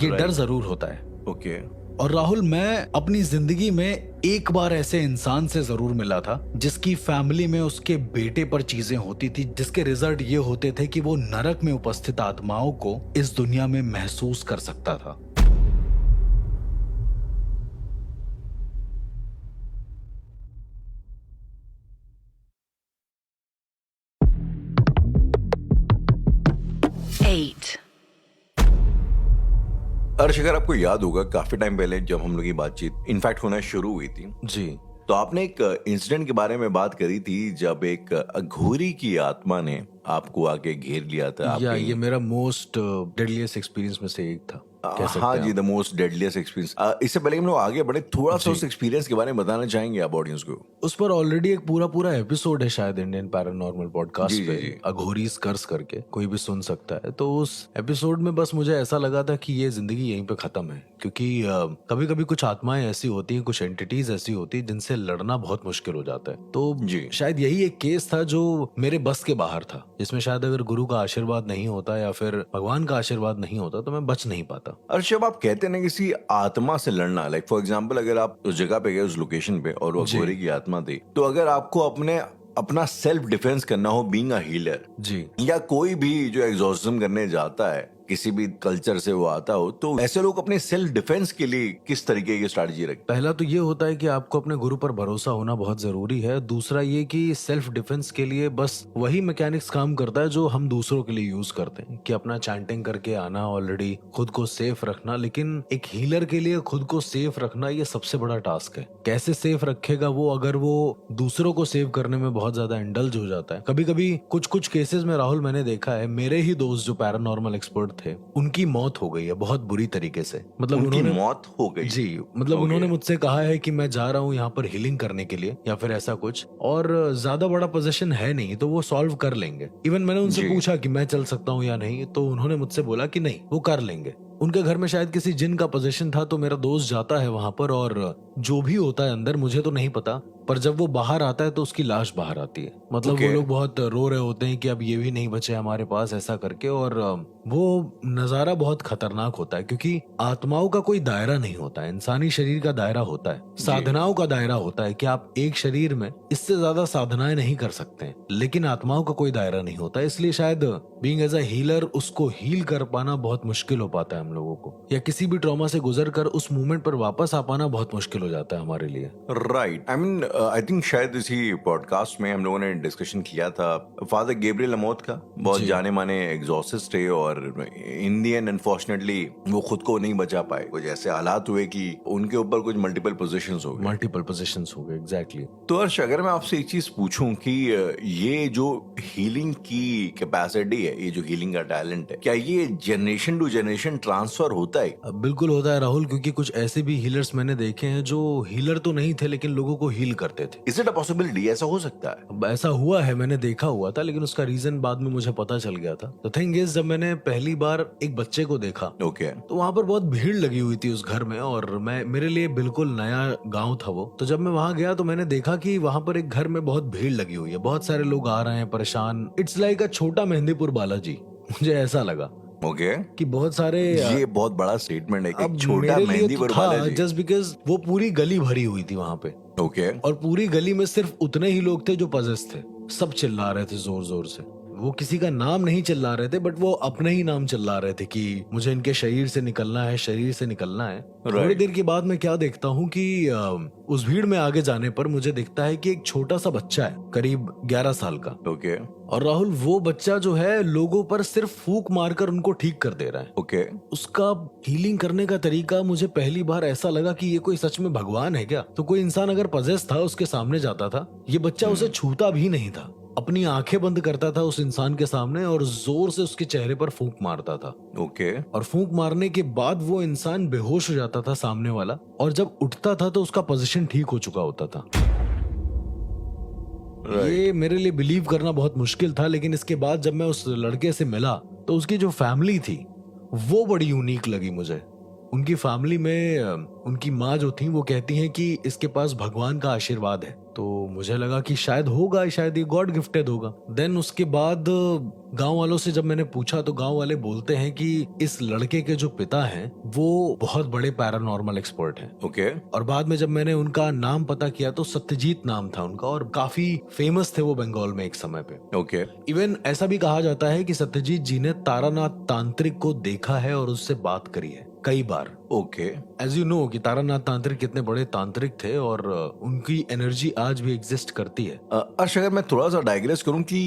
ये डर जरूर होता है। ओके। और राहुल, मैं अपनी जिंदगी में एक बार ऐसे इंसान से जरूर मिला था जिसकी फैमिली में उसके बेटे पर चीजें होती थी जिसके रिजल्ट ये होते थे कि वो नरक में उपस्थित आत्माओं को इस दुनिया में महसूस कर सकता था। अर्श, अगर आपको याद होगा काफी टाइम पहले जब हम लोग की बातचीत इनफैक्ट होना शुरू हुई थी, जी तो आपने एक इंसिडेंट के बारे में बात करी थी जब एक अघोरी की आत्मा ने आपको आके घेर लिया था। या आपके- ये मेरा मोस्ट डेडलीस्ट एक्सपीरियंस में से एक था, कह सकते हाँ हैं जी, आप। The most deadliest experience. इससे पहले हम लोग आगे बढ़े, थोड़ा सा जी। उस एक्सपीरियंस के बारे में बताना चाहेंगे आप ऑडियंस को? उस पर ऑलरेडी एक पूरा एपिसोड है शायद इंडियन पैरानॉर्मल पॉडकास्ट जी, जी, पे, जी। अघोरीज कर्स करके, कोई भी सुन सकता है। तो उस एपिसोड में बस मुझे ऐसा लगा था कि ये जिंदगी यहीं पे खत्म है, क्योंकि कभी कभी कुछ आत्माएं ऐसी होती हैं, कुछ एंटिटीज ऐसी होती हैं जिनसे लड़ना बहुत मुश्किल हो जाता है। तो जी। शायद यही एक केस था जो मेरे बस के बाहर था, जिसमें शायद अगर गुरु का आशीर्वाद नहीं होता या फिर भगवान का आशीर्वाद नहीं होता तो मैं बच नहीं पाता। और जब आप कहते हैं ना किसी आत्मा से लड़ना, लाइक फॉर एग्जांपल अगर आप उस जगह पे गए, उस लोकेशन पे, और वो जी। अघोरी की आत्मा थी, तो अगर आपको अपना सेल्फ डिफेंस करना हो बीइंग अ हीलर, जी या कोई भी जो एग्जॉर्सिज्म करने जाता है, किसी भी कल्चर से वो आता हो, तो ऐसे लोग अपने सेल्फ डिफेंस के लिए किस तरीके की स्ट्रैटेजी रखते पहला तो ये होता है कि आपको अपने गुरु पर भरोसा होना बहुत जरूरी है। दूसरा ये कि सेल्फ डिफेंस के लिए बस वही मैकेनिक्स काम करता है जो हम दूसरों के लिए यूज करते हैं, कि अपना चैंटिंग करके आना, ऑलरेडी खुद को सेफ रखना। लेकिन एक हीलर के लिए खुद को सेफ रखना ये सबसे बड़ा टास्क है। कैसे सेफ रखेगा वो, अगर वो दूसरों को सेव करने में बहुत ज्यादा इंडल्ज हो जाता है। कभी कभी कुछ केसेस में राहुल मैंने देखा है, मेरे ही दोस्त जो पैरानॉर्मल एक्सपर्ट थे, उनकी मौत हो गई है बहुत बुरी तरीके से। मतलब उनकी उन्होंने मौत हो गई? जी, मतलब Okay. उन्होंने मुझसे कहा है कि मैं जा रहा हूँ यहाँ पर हीलिंग करने के लिए या फिर ऐसा कुछ, और ज्यादा बड़ा पोजीशन है नहीं तो वो सॉल्व कर लेंगे। इवन मैंने उनसे जी। पूछा कि मैं चल सकता हूँ या नहीं, तो उन्होंने मुझसे बोला कि नहीं, वो कर लेंगे। उनके घर में शायद किसी जिन का पोजीशन था, तो मेरा दोस्त जाता है वहां पर, और जो भी होता है अंदर मुझे तो नहीं पता, पर जब वो बाहर आता है तो उसकी लाश बाहर आती है। मतलब Okay. वो लोग बहुत रो रहे होते हैं कि अब ये भी नहीं बचे हमारे पास, ऐसा करके। और वो नजारा बहुत खतरनाक होता है, क्योंकि आत्माओं का कोई दायरा नहीं होता है, इंसानी शरीर का दायरा होता है, साधनाओं का दायरा होता है कि आप एक शरीर में इससे ज्यादा साधनाएं नहीं कर सकते, लेकिन आत्माओं का कोई दायरा नहीं होता। इसलिए शायद बीइंग एज अ हीलर उसको हील कर पाना बहुत मुश्किल हो पाता है हम लोगों को, या किसी भी ट्रॉमा से गुजर कर उस मोमेंट पर वापस आ पाना बहुत मुश्किल हो जाता है हमारे लिए। Right. I mean I think शायद इसी पॉडकास्ट में हम लोगों ने डिस्कशन किया था फादर गैब्रियल अमोथ का, बहुत जाने माने एग्जॉर्सिस्ट थे और इन दी एंड अनफॉर्चुनेटली वो खुद को नहीं बचा पाए। कुछ ऐसे हालात हुए कि उनके ऊपर कुछ मल्टीपल पोजीशंस हो गए। एग्जैक्टली। तो हर्ष, अगर मैं आपसे एक चीज पूछूं कि ये जो हीलिंग की कैपेसिटी है, ये जो हीलिंग का टैलेंट है, क्या ये जनरेशन टू जनरेशन ट्रांसफर होता है? बिल्कुल होता है राहुल, क्योंकि कुछ ऐसे भी हीलर्स मैंने देखे हैं जो हीलर तो नहीं थे लेकिन लोगों को हील करते थे। Is it a possibility? ऐसा हो सकता है? अब ऐसा हुआ है, मैंने देखा हुआ था, लेकिन उसका रीजन बाद में मुझे पता चल गया था। द थिंग इज, जब मैंने पहली बार एक बच्चे को देखा ओके। तो वहां पर बहुत भीड़ लगी हुई थी उस घर में, और मेरे लिए बिल्कुल नया गांव था वो। तो जब मैं वहां गया तो मैंने देखा कि वहां पर एक घर में बहुत भीड़ लगी हुई है, बहुत सारे लोग आ रहे हैं परेशान। इट्स लाइक अ छोटा मेहंदीपुर बालाजी, मुझे ऐसा लगा ओके कि बहुत सारे। ये बहुत बड़ा स्टेटमेंट है कि अब छोटा मेरे लिए मेहंदीपुर तो था, बालाजी। जस्ट बिकॉज वो पूरी गली भरी हुई थी वहां पे, ओके। और पूरी गली में सिर्फ उतने ही लोग थे जो पजेस थे। सब चिल्ला रहे थे जोर जोर से। वो किसी का नाम नहीं चिल्ला रहे थे, बट वो अपने ही नाम चिल्ला रहे थे कि मुझे इनके शरीर से निकलना है, शरीर से निकलना है। थोड़ी देर के बाद मैं क्या देखता हूँ कि उस भीड़ में आगे जाने पर मुझे दिखता है कि एक छोटा सा बच्चा है, करीब 11 साल का। ओके और राहुल, वो बच्चा जो है लोगों पर सिर्फ फूंक मारकर उनको ठीक कर दे रहा है। ओके। उसका हीलिंग करने का तरीका मुझे पहली बार ऐसा लगा कि ये कोई सच में भगवान है क्या। तो कोई इंसान अगर पजेस था, उसके सामने जाता था, ये बच्चा उसे छूता भी नहीं था, अपनी आंखें बंद करता था उस इंसान के सामने और जोर से उसके चेहरे पर फूंक मारता था। ओके। और फूंक मारने के बाद वो इंसान बेहोश हो जाता था सामने वाला, और जब उठता था तो उसका पोजीशन ठीक हो चुका होता था। ये मेरे लिए बिलीव करना बहुत मुश्किल था, लेकिन इसके बाद जब मैं उस लड़के से मिला तो उसकी जो फैमिली थी वो बड़ी यूनिक लगी मुझे। उनकी फैमिली में उनकी माँ जो थी वो कहती हैं कि इसके पास भगवान का आशीर्वाद है। तो मुझे लगा कि शायद होगा, शायद ये गॉड गिफ्टेड होगा। देन उसके बाद गांव वालों से जब मैंने पूछा तो गांव वाले बोलते हैं कि इस लड़के के जो पिता हैं वो बहुत बड़े पैरानॉर्मल एक्सपर्ट हैं। ओके। और बाद में जब मैंने उनका नाम पता किया तो सत्यजीत नाम था उनका, और काफी फेमस थे वो बंगाल में एक समय पे। ओके। इवन ऐसा भी कहा जाता है कि सत्यजीत जी ने तारानाथ तांत्रिक को देखा है और उससे बात करी है कई बार। ओके। एज यू नो कि तारानाथ तांत्रिक कितने बड़े तांत्रिक थे, और उनकी एनर्जी आज भी एग्जिस्ट करती है। अर्श, अगर मैं थोड़ा सा डाइग्रेस करूं कि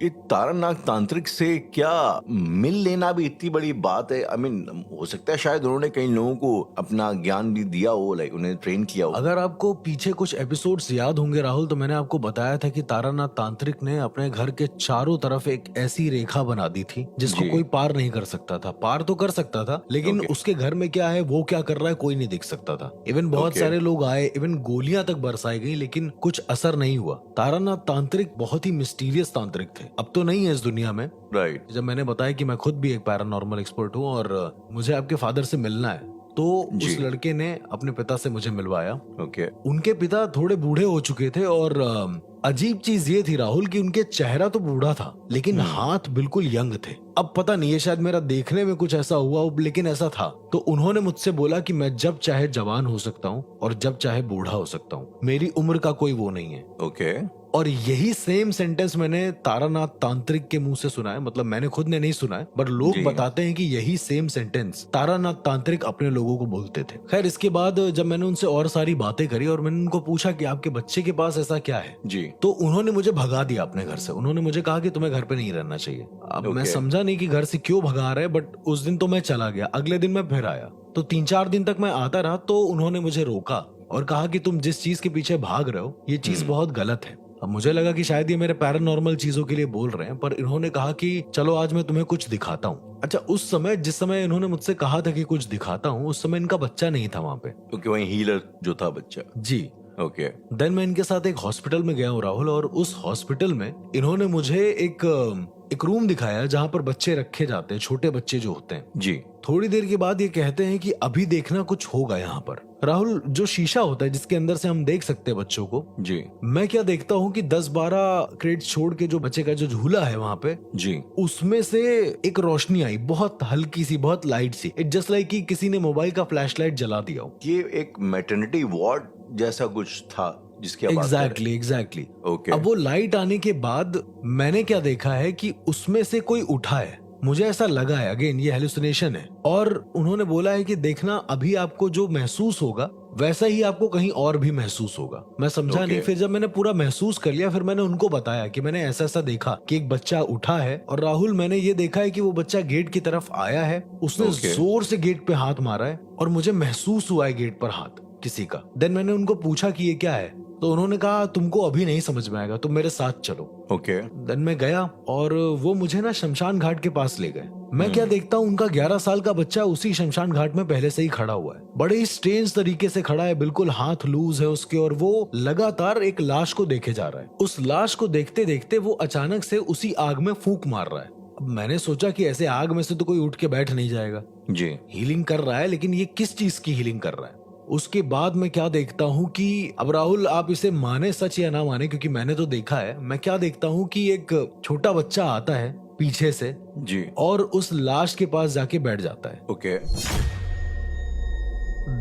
ये तारानाथ तांत्रिक से क्या मिल लेना भी इतनी बड़ी बात है? आई मीन, हो सकता है शायद उन्होंने कई लोगों को अपना ज्ञान भी दिया हो, लाइक उन्हें ट्रेन किया हो। अगर आपको पीछे कुछ एपिसोड्स याद होंगे राहुल, तो मैंने आपको बताया था कि तारानाथ तांत्रिक ने अपने घर के चारों तरफ एक ऐसी रेखा बना दी थी जिसको कोई पार नहीं कर सकता था। पार तो कर सकता था, लेकिन उसके घर में क्या है, वो क्या कर रहा है, कोई नहीं देख सकता था। इवन बहुत सारे लोग आए, इवन गोलियां तक बरसाई गई, लेकिन कुछ असर नहीं हुआ। तारानाथ तांत्रिक बहुत ही मिस्टीरियस तांत्रिक थे, अब तो नहीं है इस दुनिया में। राइट। जब मैंने बताया कि मैं खुद भी एक पैरानॉर्मल एक्सपर्ट हूँ और मुझे आपके फादर से मिलना है, तो उस लड़के ने अपने पिता से मुझे मिलवाया। ओके। उनके पिता थोड़े बूढ़े हो चुके थे, और अजीब चीज ये थी राहुल कि उनके चेहरा तो बूढ़ा था लेकिन हाथ बिल्कुल यंग थे। अब पता नहीं है, शायद मेरा देखने में कुछ ऐसा हुआ, लेकिन ऐसा था। तो उन्होंने मुझसे बोला कि मैं जब चाहे जवान हो सकता हूँ और जब चाहे बूढ़ा हो सकता हूँ, मेरी उम्र का कोई वो नहीं है। ओके। और यही सेम सेंटेंस मैंने तारानाथ तांत्रिक के मुंह से सुना है। मतलब मैंने खुद ने नहीं सुना है, बट लोग बताते हैं कि यही सेम सेंटेंस तारानाथ तांत्रिक अपने लोगों को बोलते थे। खैर, इसके बाद जब मैंने उनसे और सारी बातें करी और मैंने उनको पूछा कि आपके बच्चे के पास ऐसा क्या है जी, तो उन्होंने मुझे भगा दिया अपने घर से। उन्होंने मुझे कहा कि तुम्हें घर पे नहीं रहना चाहिए। अब मैं समझा नहीं कि घर से क्यों भगा रहे, बट उस दिन तो मैं चला गया। अगले दिन मैं फिर आया, तो 3-4 दिन तक मैं आता रहा। तो उन्होंने मुझे रोका और कहा कि तुम जिस चीज के पीछे भाग रहे हो ये चीज बहुत गलत है। अब मुझे लगा कि शायद ये मेरे पैरानॉर्मल चीजों के लिए बोल रहे हैं, पर इन्होंने कहा कि चलो आज मैं तुम्हें कुछ दिखाता हूँ। अच्छा, उस समय जिस समय इन्होंने मुझसे कहा था कि कुछ दिखाता हूँ, उस समय इनका बच्चा नहीं था वहां पे, क्योंकि वही हीलर जो था बच्चा। जी। ओके। देन मैं इनके साथ एक हॉस्पिटल में गया हूँ राहुल, और उस हॉस्पिटल में इन्होंने मुझे एक रूम दिखाया जहाँ पर बच्चे रखे जाते हैं, छोटे बच्चे जो होते हैं जी। थोड़ी देर के बाद ये कहते हैं कि अभी देखना कुछ होगा यहाँ पर। राहुल, जो शीशा होता है जिसके अंदर से हम देख सकते हैं बच्चों को, जी, मैं क्या देखता हूँ कि 10-12 क्रेट छोड़ के जो बच्चे का जो झूला है वहाँ पे, जी, उसमें से एक रोशनी आई, बहुत हल्की सी, बहुत लाइट सी। इट जस्ट लाइक कि किसी ने मोबाइल का फ्लैशलाइट जला दिया हो। ये एक मैटरनिटी वार्ड जैसा कुछ था जिसकी आप बात कर रहे हैं। एग्जैक्टली। ओके। अब वो लाइट आने के बाद मैंने क्या देखा है कि उसमें से कोई उठा है। मुझे ऐसा लगा है, अगेन ये हेलुसिनेशन है, और उन्होंने बोला है कि देखना अभी आपको जो महसूस होगा वैसा ही आपको कहीं और भी महसूस होगा। मैं समझा नहीं, फिर जब मैंने पूरा महसूस कर लिया फिर मैंने उनको बताया कि मैंने ऐसा ऐसा देखा कि एक बच्चा उठा है और राहुल मैंने ये देखा है कि वो बच्चा गेट की तरफ आया है, उसने जोर से गेट पे हाथ मारा है और मुझे महसूस हुआ है गेट पर हाथ किसी का। देन मैंने उनको पूछा कि ये क्या है, तो उन्होंने कहा तुमको अभी नहीं समझ में आएगा, तुम मेरे साथ चलो। ओके। देन मैं गया और वो मुझे ना शमशान घाट के पास ले गए। मैं क्या देखता हूँ, उनका 11 साल का बच्चा उसी शमशान घाट में पहले से ही खड़ा हुआ है, बड़े ही स्ट्रेंज तरीके से खड़ा है, बिल्कुल हाथ लूज है उसके और वो लगातार एक लाश को देखे जा रहा है। उस लाश को देखते देखते वो अचानक से उसी आग में फूंक मार रहा है। अब मैंने सोचा कि ऐसे आग में से तो कोई उठ के बैठ नहीं जाएगा जी। हीलिंग कर रहा है, लेकिन ये किस चीज की हीलिंग कर रहा है। उसके बाद मैं क्या देखता हूँ कि अब राहुल आप इसे माने सच या ना माने, क्योंकि मैंने तो देखा है, मैं क्या देखता हूँ कि एक छोटा बच्चा आता है पीछे से जी। और उस लाश के पास जाके बैठ जाता है। ओके।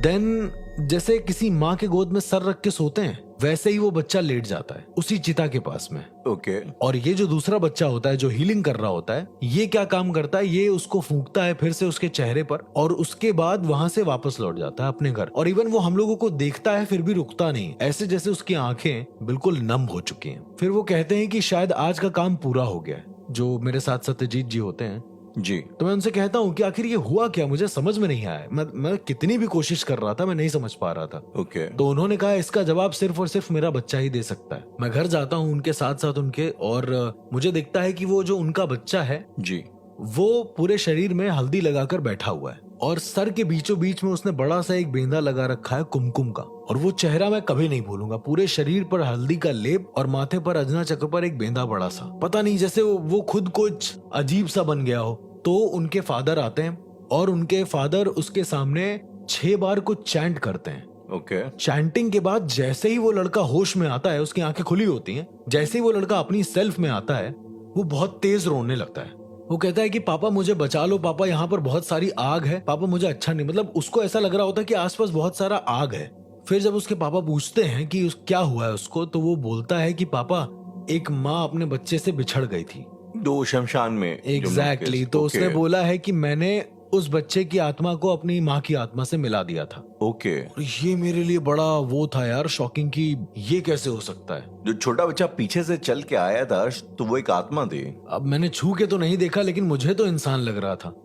देन जैसे किसी माँ के गोद में सर रख के सोते हैं वैसे ही वो बच्चा लेट जाता है उसी चिता के पास में। ओके। और ये जो दूसरा बच्चा होता है जो हीलिंग कर रहा होता है, ये क्या काम करता है, ये उसको फूंकता है फिर से उसके चेहरे पर और उसके बाद वहां से वापस लौट जाता है अपने घर। और इवन वो हम लोगों को देखता है फिर भी रुकता नहीं, ऐसे जैसे उसकी आंखें बिल्कुल नम हो चुकी हैं। फिर वो कहते हैं कि शायद आज का काम पूरा हो गया है, जो मेरे साथ सत्यजीत जी होते हैं जी। तो मैं उनसे कहता हूँ कि आखिर ये हुआ क्या, मुझे समझ में नहीं आया। मैं कितनी भी कोशिश कर रहा था, मैं नहीं समझ पा रहा था। ओके। तो उन्होंने कहा इसका जवाब सिर्फ और सिर्फ मेरा बच्चा ही दे सकता है। मैं घर जाता हूँ उनके साथ साथ उनके, और मुझे दिखता है कि वो जो उनका बच्चा है जी। वो पूरे शरीर में हल्दी लगाकर बैठा हुआ है और सर के बीचों बीच में उसने बड़ा सा एक बेंदा लगा रखा है कुमकुम का। और वो चेहरा मैं कभी नहीं भूलूंगा, पूरे शरीर पर हल्दी का लेप और माथे पर अजना चक्र पर एक बेंदा बड़ा सा, पता नहीं जैसे वो खुद कुछ अजीब सा बन गया हो। तो उनके फादर आते हैं और उनके फादर उसके सामने 6 बार कुछ चैंट करते हैं। ओके। चैंटिंग के बाद जैसे ही वो लड़का होश में आता है, उसकी आंखें खुली होती हैं, जैसे ही वो लड़का अपनी सेल्फ में आता है वो बहुत तेज रोने लगता है। वो कहता है कि पापा मुझे बचा लो, पापा यहाँ पर बहुत सारी आग है, पापा मुझे अच्छा नहीं, मतलब उसको ऐसा लग रहा होता है कि आसपास बहुत सारा आग है। फिर जब उसके पापा पूछते हैं कि क्या हुआ है उसको, तो वो बोलता है कि पापा एक माँ अपने बच्चे से बिछड़ गई थी, 2 शमशान में। एग्जैक्टली। तो उसने बोला है कि मैंने उस बच्चे की आत्मा को अपनी माँ की आत्मा से मिला दिया था। ओके। और ये मेरे लिए बड़ा वो था यार, शॉकिंग, कि ये कैसे हो सकता है। जो छोटा बच्चा पीछे से चल के आया था तो वो एक आत्मा थी। अब मैंने छू के तो नहीं देखा, लेकिन मुझे तो इंसान लग रहा था।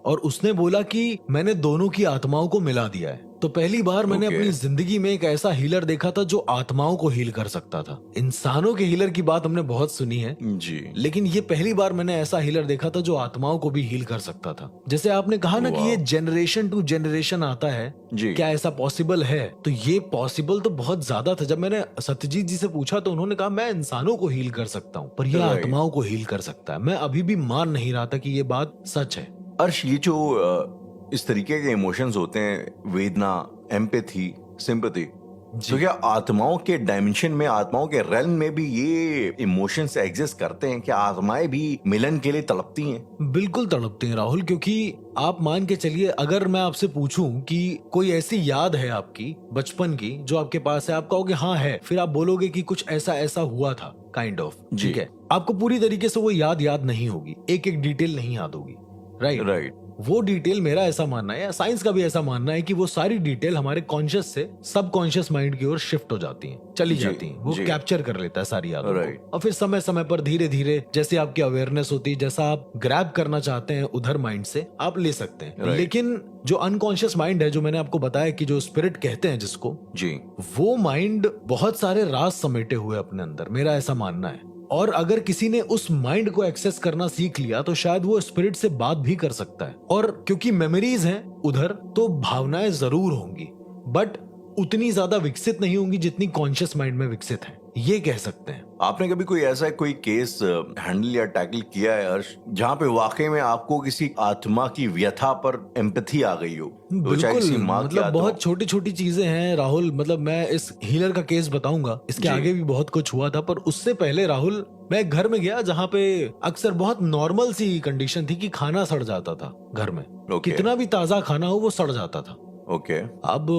और उसने बोला कि मैंने दोनों की आत्माओं को मिला दिया है। तो पहली बार मैंने अपनी जिंदगी में एक ऐसा हीलर देखा था जो आत्माओं को हील कर सकता था। इंसानों के हीलर की बात हमने बहुत सुनी है जी, लेकिन ये पहली बार मैंने ऐसा हीलर देखा था जो आत्माओं को भी हील कर सकता था। जैसे आपने कहा ना कि ये जनरेशन टू जनरेशन आता है जी। क्या ऐसा पॉसिबल है? तो ये पॉसिबल तो बहुत ज्यादा था। जब मैंने सत्यजीत जी से पूछा तो उन्होंने कहा मैं इंसानों को हील कर सकता हूँ पर यह आत्माओं को हील कर सकता है। मैं अभी भी मान नहीं रहा था कि ये बात सच है। अर्श, ये जो इस तरीके के इमोशंस होते हैं, वेदना, एम्पैथी, सिंपैथी, तो क्या आत्माओं के डायमेंशन में, आत्माओं के रेल्म में भी ये इमोशंस एग्जिस्ट करते हैं? क्या आत्माएं भी मिलन के लिए तड़पती हैं? बिल्कुल तड़पती हैं राहुल, क्योंकि आप मान के चलिए अगर मैं आपसे पूछूं कि कोई ऐसी याद है आपकी बचपन की जो आपके पास है, आप कहोगे हाँ है, फिर आप बोलोगे कि कुछ ऐसा ऐसा हुआ था काइंड ऑफ, ठीक है। आपको पूरी तरीके से वो याद नहीं होगी, एक एक डिटेल नहीं याद होगी, राइट। वो डिटेल, मेरा ऐसा मानना है, साइंस का भी ऐसा मानना है कि वो सारी डिटेल हमारे कॉन्शियस से सबकॉन्शियस माइंड की ओर शिफ्ट हो जाती हैं, चली जाती हैं। वो कैप्चर कर लेता है सारी यादों को और फिर समय समय पर धीरे धीरे जैसे आपकी अवेयरनेस होती है, जैसा आप ग्रैब करना चाहते हैं उधर माइंड से आप ले सकते हैं। लेकिन जो अनकॉन्शियस माइंड है, जो मैंने आपको बताया कि जो स्पिरिट कहते हैं जिसको जी, वो माइंड बहुत सारे राज समेटे हुए अपने अंदर, मेरा ऐसा मानना है। और अगर किसी ने उस माइंड को एक्सेस करना सीख लिया तो शायद वो स्पिरिट से बात भी कर सकता है। और क्योंकि मेमोरीज हैं उधर, तो भावनाएं जरूर होंगी बट उतनी ज्यादा विकसित नहीं होंगी जितनी कॉन्शियस माइंड में विकसित है, ये कह सकते हैं। आपने कभी कोई ऐसा कोई केस हैंडल या टैकल किया है अर्श, जहाँ पे वाकई में आपको किसी आत्मा की व्यथा पर एम्पैथी आ गई हो? बिल्कुल, मतलब बहुत छोटी छोटी चीजें हैं राहुल। मतलब मैं इस हीलर का केस बताऊंगा, इसके आगे भी बहुत कुछ हुआ था, पर उससे पहले राहुल मैं एक घर में गया जहाँ पे अक्सर बहुत नॉर्मल सी कंडीशन थी कि खाना सड़ जाता था घर में। कितना भी ताजा खाना हो वो सड़ जाता था। अब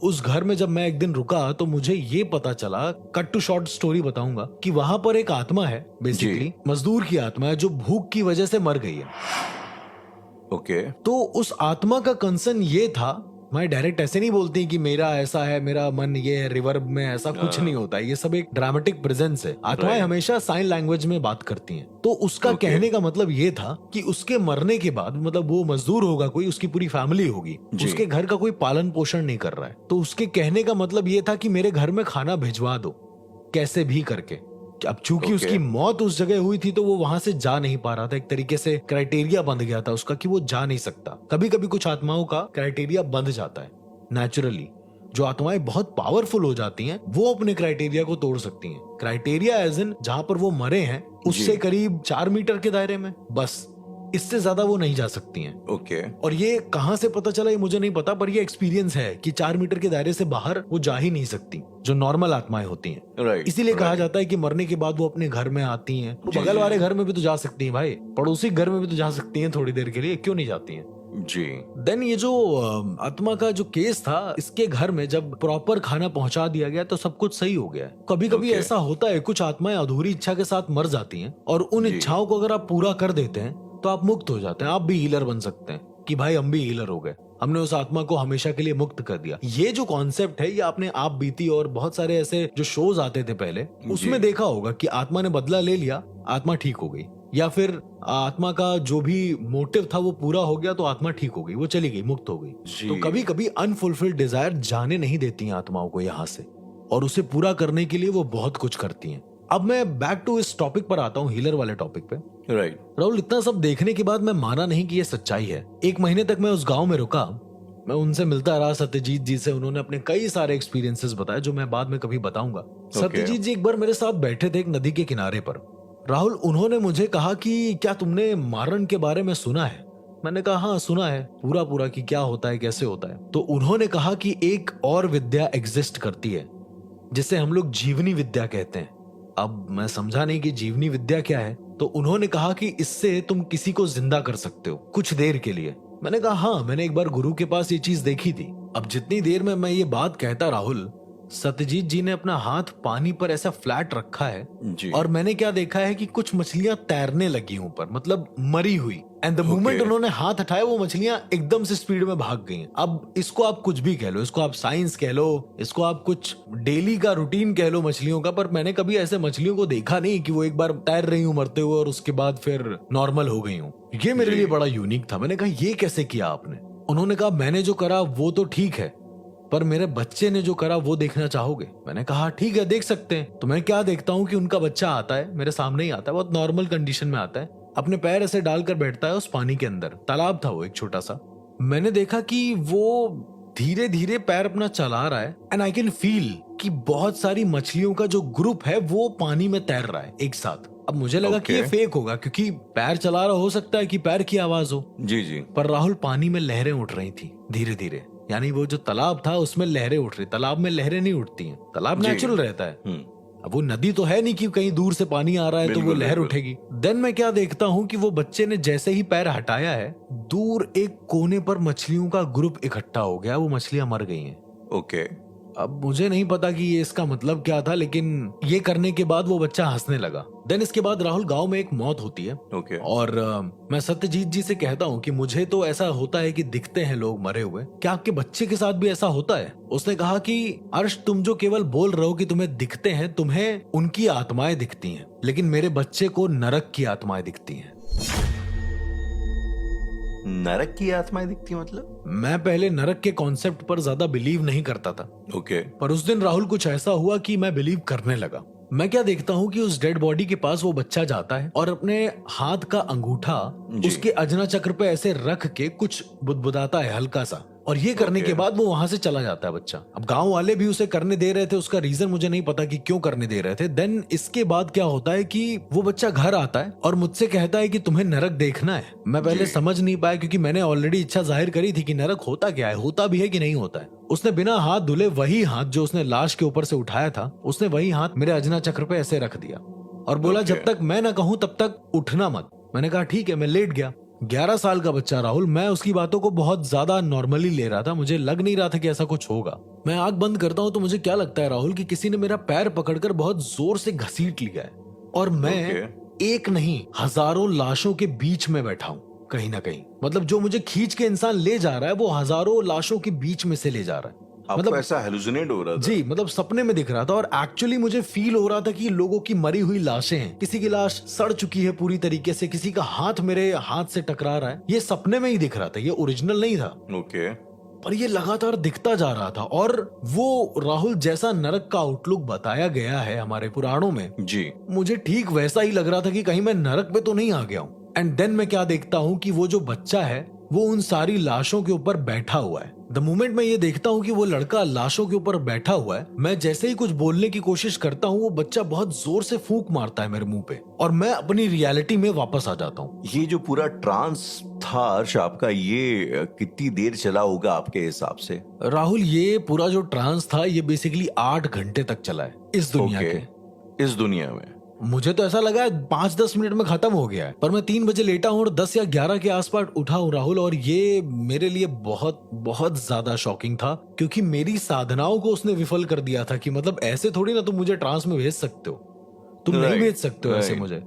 उस घर में जब मैं एक दिन रुका तो मुझे ये पता चला, कट टू शॉर्ट स्टोरी बताऊंगा, कि वहां पर एक आत्मा है, बेसिकली मजदूर की आत्मा है जो भूख की वजह से मर गई है। तो उस आत्मा का कंसर्न ये था आत्माएं डायरेक्ट ऐसे नहीं बोलती कि मेरा ऐसा है, मेरा मन ये है, रिवर्ब में ऐसा कुछ नहीं होता है। ये सब एक ड्रामेटिक प्रेजेंस है। आत्माएं हमेशा साइन लैंग्वेज में बात करती हैं। तो उसका कहने का मतलब ये था कि उसके मरने के बाद, मतलब वो मजदूर होगा कोई, उसकी पूरी फैमिली होगी, उसके घर का कोई पालन पोषण नहीं कर रहा है, तो उसके कहने का मतलब ये था कि मेरे घर में खाना भिजवा दो कैसे भी करके। अब चूंकि उसकी मौत उस जगह हुई थी तो वो वहां से जा नहीं पा रहा था। एक तरीके से क्राइटेरिया बंध गया था उसका कि वो जा नहीं सकता। कभी कभी कुछ आत्माओं का क्राइटेरिया बंध जाता है नेचुरली। जो आत्माएं बहुत पावरफुल हो जाती हैं वो अपने क्राइटेरिया को तोड़ सकती हैं। क्राइटेरिया एज इन जहां पर वो मरे हैं उससे करीब 4 मीटर के दायरे में, बस इससे ज्यादा वो नहीं जा सकती हैं। ओके। और ये कहां से पता चला ये मुझे नहीं पता, पर ये एक्सपीरियंस है कि 4 मीटर के दायरे से बाहर वो जा ही नहीं सकती, जो नॉर्मल आत्माएं होती हैं। राइट। इसीलिए कहा जाता है कि मरने के बाद वो अपने घर में आती हैं। वो बगल वाले घर में भी तो जा सकती हैं भाई, पड़ोसी घर में भी तो जा सकती हैं थोड़ी देर के लिए, क्यों नहीं जाती हैं? जी। देन ये जो आत्मा का जो केस था, इसके घर में जब प्रॉपर खाना पहुंचा दिया गया तो सब कुछ सही हो गया। कभी कभी ऐसा होता है, कुछ आत्माएं अधूरी इच्छा के साथ मर जाती हैं और उन इच्छाओं को अगर आप पूरा कर देते हैं तो आप मुक्त हो जाते हैं। आप भी हीलर बन सकते हैं कि भाई हम भी हीलर हो गए, हमने उस आत्मा को हमेशा के लिए मुक्त कर दिया। ये जो कॉन्सेप्ट है ये आपने आप बीती और बहुत सारे ऐसे जो शोज आते थे पहले उसमें देखा होगा कि आत्मा ने बदला ले लिया, आत्मा ठीक हो गई, या फिर आत्मा का जो भी मोटिव था वो पूरा हो गया तो आत्मा ठीक हो गई, वो चली गई, मुक्त हो गई। तो कभी कभी अनफुलफिल्ड डिजायर जाने नहीं देती हैं आत्माओं को यहाँ से, और उसे पूरा करने के लिए वो बहुत कुछ करती हैं। अब मैं बैक टू इस टॉपिक पर आता हूँ, हीलर वाले टॉपिक पे। राइट। राहुल, इतना सब देखने के बाद मैं माना नहीं कि ये सच्चाई है। 1 महीने तक मैं उस गांव में रुका, मैं उनसे मिलता रहा, सत्यजीत जी से। उन्होंने अपने कई सारे एक्सपीरियंसेस बताए जो मैं बाद में कभी बताऊंगा। सत्यजीत जी एक बार मेरे साथ बैठे थे एक नदी के किनारे पर। राहुल, उन्होंने मुझे कहा कि क्या तुमने मारण के बारे में सुना है? मैंने कहा हाँ सुना है, पूरा कि क्या होता है, कैसे होता है। तो उन्होंने कहा कि एक और विद्या एग्जिस्ट करती है जिसे हम लोग जीवनी विद्या कहते हैं। अब मैं समझा नहीं कि जीवनी विद्या क्या है, तो उन्होंने कहा कि इससे तुम किसी को जिंदा कर सकते हो कुछ देर के लिए। मैंने कहा हाँ, मैंने एक बार गुरु के पास ये चीज देखी थी। अब जितनी देर में मैं ये बात कहता, राहुल, सत्यजीत जी ने अपना हाथ पानी पर ऐसा फ्लैट रखा है जी। और मैंने क्या देखा है कि कुछ मछलियां तैरने लगी ऊपर, मतलब मरी हुई। एंड द मोमेंट उन्होंने हाथ हटाया वो मछलियां एकदम से स्पीड में भाग गई। अब इसको आप कुछ भी कह लो, इसको आप साइंस कह लो, इसको आप कुछ डेली का रूटीन कह लो मछलियों का, पर मैंने कभी ऐसे मछलियों को देखा नहीं कि वो एक बार तैर रही हूँ मरते हुए और उसके बाद फिर नॉर्मल हो गई हूँ। ये मेरे लिए बड़ा यूनिक था। मैंने कहा ये कैसे किया आपने? उन्होंने कहा मैंने जो करा वो तो ठीक है, पर मेरे बच्चे ने जो करा वो देखना चाहोगे? मैंने कहा ठीक है, देख सकते हैं। तो मैं क्या देखता हूँ कि उनका बच्चा आता है, मेरे सामने ही आता है, बहुत नॉर्मल कंडीशन में आता है, अपने पैर ऐसे डालकर बैठता है उस पानी के अंदर। तालाब था वो एक छोटा सा। मैंने देखा कि वो धीरे धीरे पैर अपना चला रहा है एंड आई कैन फील कि बहुत सारी मछलियों का जो ग्रुप है वो पानी में तैर रहा है एक साथ। अब मुझे लगा कि ये फेक होगा क्योंकि पैर चला रहा, हो सकता है कि पैर की आवाज हो। जी जी। पर राहुल, पानी में लहरें उठ रही थी धीरे धीरे, यानी वो जो तालाब था उसमें लहरें उठ रही। तालाब में लहरें नहीं उठती हैं, तालाब नेचुरल रहता है। अब वो नदी तो है नहीं कि कहीं दूर से पानी आ रहा है तो वो लहर उठेगी। देन मैं क्या देखता हूँ कि वो बच्चे ने जैसे ही पैर हटाया है, दूर एक कोने पर मछलियों का ग्रुप इकट्ठा हो गया, वो मछलियां मर गई हैं। ओके। अब मुझे नहीं पता कि ये इसका मतलब क्या था, लेकिन ये करने के बाद वो बच्चा हंसने लगा। देन इसके बाद राहुल, गांव में एक मौत होती है। ओके। और मैं सत्यजीत जी से कहता हूँ कि मुझे तो ऐसा होता है कि दिखते हैं लोग मरे हुए, क्या आपके बच्चे के साथ भी ऐसा होता है? उसने कहा कि अर्श, तुम जो केवल बोल रहे हो कि तुम्हें दिखते हैं, तुम्हें उनकी आत्माएं दिखती हैं, लेकिन मेरे बच्चे को नरक की आत्माएं दिखती हैं। नरक की आत्माएं दिखती मतलब? मैं पहले नरक के कॉन्सेप्ट पर ज्यादा बिलीव नहीं करता था। ओके। पर उस दिन राहुल कुछ ऐसा हुआ कि मैं बिलीव करने लगा। मैं क्या देखता हूँ कि उस डेड बॉडी के पास वो बच्चा जाता है और अपने हाथ का अंगूठा उसके अजना चक्र पे ऐसे रख के कुछ बुदबुदाता है हल्का सा, और ये करने के बाद वो वहां से चला जाता है बच्चा। अब गांव वाले भी उसे करने दे रहे थे, उसका रीजन मुझे नहीं पता कि क्यों करने दे रहे थे। देन इसके बाद क्या होता है कि वो बच्चा घर आता है और मुझसे कहता है कि तुम्हें नरक देखना है। मैं पहले समझ नहीं पाया क्योंकि मैंने ऑलरेडी इच्छा जाहिर करी थी कि नरक होता क्या है, होता भी है कि नहीं होता है। उसने बिना हाथ धुले वही हाथ जो उसने लाश के ऊपर से उठाया था, उसने वही हाथ मेरे अजना चक्र पे ऐसे रख दिया और बोला जब तक मैं ना कहूं तब तक उठना मत। मैंने कहा ठीक है, मैं लेट गया। 11 साल का बच्चा राहुल, मैं उसकी बातों को बहुत ज्यादा नॉर्मली ले रहा था, मुझे लग नहीं रहा था कि ऐसा कुछ होगा। मैं आंख बंद करता हूं तो मुझे क्या लगता है राहुल कि किसी ने मेरा पैर पकड़कर बहुत जोर से घसीट लिया है और मैं एक नहीं हजारों लाशों के बीच में बैठा हूं। कहीं ना कहीं। मतलब जो मुझे खींच के इंसान ले जा रहा है वो हजारों लाशों के बीच में से ले जा रहा है। आपको ऐसा हेलुसिनेट हो रहा था? जी, मतलब सपने में दिख रहा था और एक्चुअली मुझे फील हो रहा था कि लोगों की मरी हुई लाशें हैं, किसी की लाश सड़ चुकी है पूरी तरीके से, किसी का हाथ मेरे हाथ से टकरा रहा है। ये सपने में ही दिख रहा था, ये ओरिजिनल नहीं था। ओके। पर ये लगातार दिखता जा रहा था और वो राहुल जैसा नरक का आउटलुक बताया गया है हमारे पुराणों में, जी। मुझे ठीक वैसा ही लग रहा था कि कहीं मैं नरक पे तो नहीं आ गया हूँ। एंड देन मैं क्या देखता हूँ कि वो जो बच्चा है वो उन सारी लाशों के ऊपर बैठा हुआ है। द मोमेंट मैं ये देखता हूँ कि वो लड़का लाशों के ऊपर बैठा हुआ है, मैं जैसे ही कुछ बोलने की कोशिश करता हूँ वो बच्चा बहुत जोर से फूंक मारता है मेरे मुंह पे और मैं अपनी रियलिटी में वापस आ जाता हूँ। ये जो पूरा ट्रांस था हर्ष आपका, ये कितनी देर चला होगा आपके हिसाब से? राहुल, ये पूरा जो ट्रांस था ये बेसिकली 8 घंटे तक चला है इस दुनिया ओके, के। इस दुनिया में मुझे तो ऐसा लगा 5-10 मिनट में खत्म हो गया है, पर मैं 3 बजे लेटा हूँ और 10 या 11 के आसपास उठा हूँ राहुल। और ये मेरे लिए बहुत बहुत ज्यादा शॉकिंग था क्योंकि मेरी साधनाओं को उसने विफल कर दिया था कि मतलब ऐसे थोड़ी ना तुम मुझे ट्रांस में भेज सकते हो, तुम नहीं Right, भेज सकते हो ऐसे right. मुझे,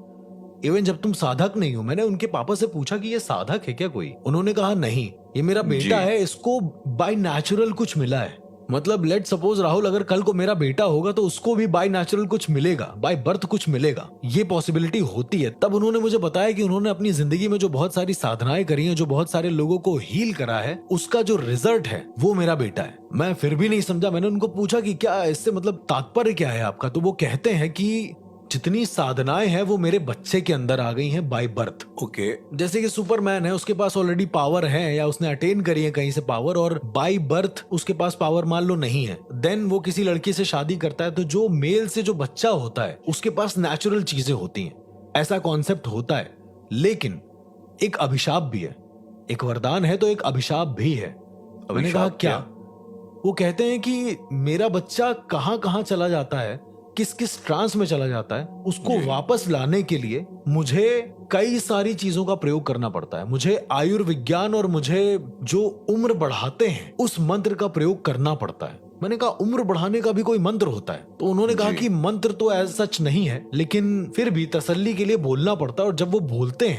इवन जब तुम साधक नहीं हो। मैंने उनके पापा से पूछा कि ये साधक है क्या कोई, उन्होंने कहा नहीं, ये मेरा बेटा है, इसको बाय नेचुरल कुछ मिला है। मतलब लेट सपोज राहुल, अगर कल को मेरा बेटा होगा तो उसको भी बाय नेचुरल कुछ मिलेगा, बाय बर्थ कुछ मिलेगा, ये पॉसिबिलिटी होती है। तब उन्होंने मुझे बताया कि उन्होंने अपनी जिंदगी में जो बहुत सारी साधनाएं करी हैं, जो बहुत सारे लोगों को हील करा है, उसका जो रिजल्ट है वो मेरा बेटा है। मैं फिर भी नहीं समझा। मैंने उनको पूछा कि क्या इससे मतलब तात्पर्य क्या है आपका, तो वो कहते हैं कि जितनी साधनाएं हैं वो मेरे बच्चे के अंदर आ गई हैं बाय बर्थ। ओके। जैसे कि सुपरमैन है, उसके पास ऑलरेडी पावर है या उसने अटेन करी है कहीं से पावर, और बाय बर्थ उसके पास पावर मान लो नहीं है, देन वो किसी लड़की से शादी करता है तो जो मेल से जो बच्चा होता है उसके पास नेचुरल चीजें होती हैं, ऐसा कॉन्सेप्ट होता है। लेकिन एक अभिशाप भी है, एक वरदान है तो एक अभिशाप भी है। मैंने कहा क्या? वो कहते हैं कि मेरा बच्चा कहां कहां चला जाता है, किस किस ट्रांस में चला जाता है, उसको वापस लाने के लिए मुझे कई सारी चीजों का प्रयोग करना पड़ता है। मुझे आयुर्विज्ञान और मुझे जो उम्र बढ़ाते हैं उस मंत्र का प्रयोग करना पड़ता है। मैंने कहा उम्र बढ़ाने का भी कोई मंत्र होता है? तो उन्होंने कहा कि मंत्र तो एज सच नहीं है, लेकिन फिर भी तसल्ली के लिए बोलना पड़ता है, और जब वो बोलते हैं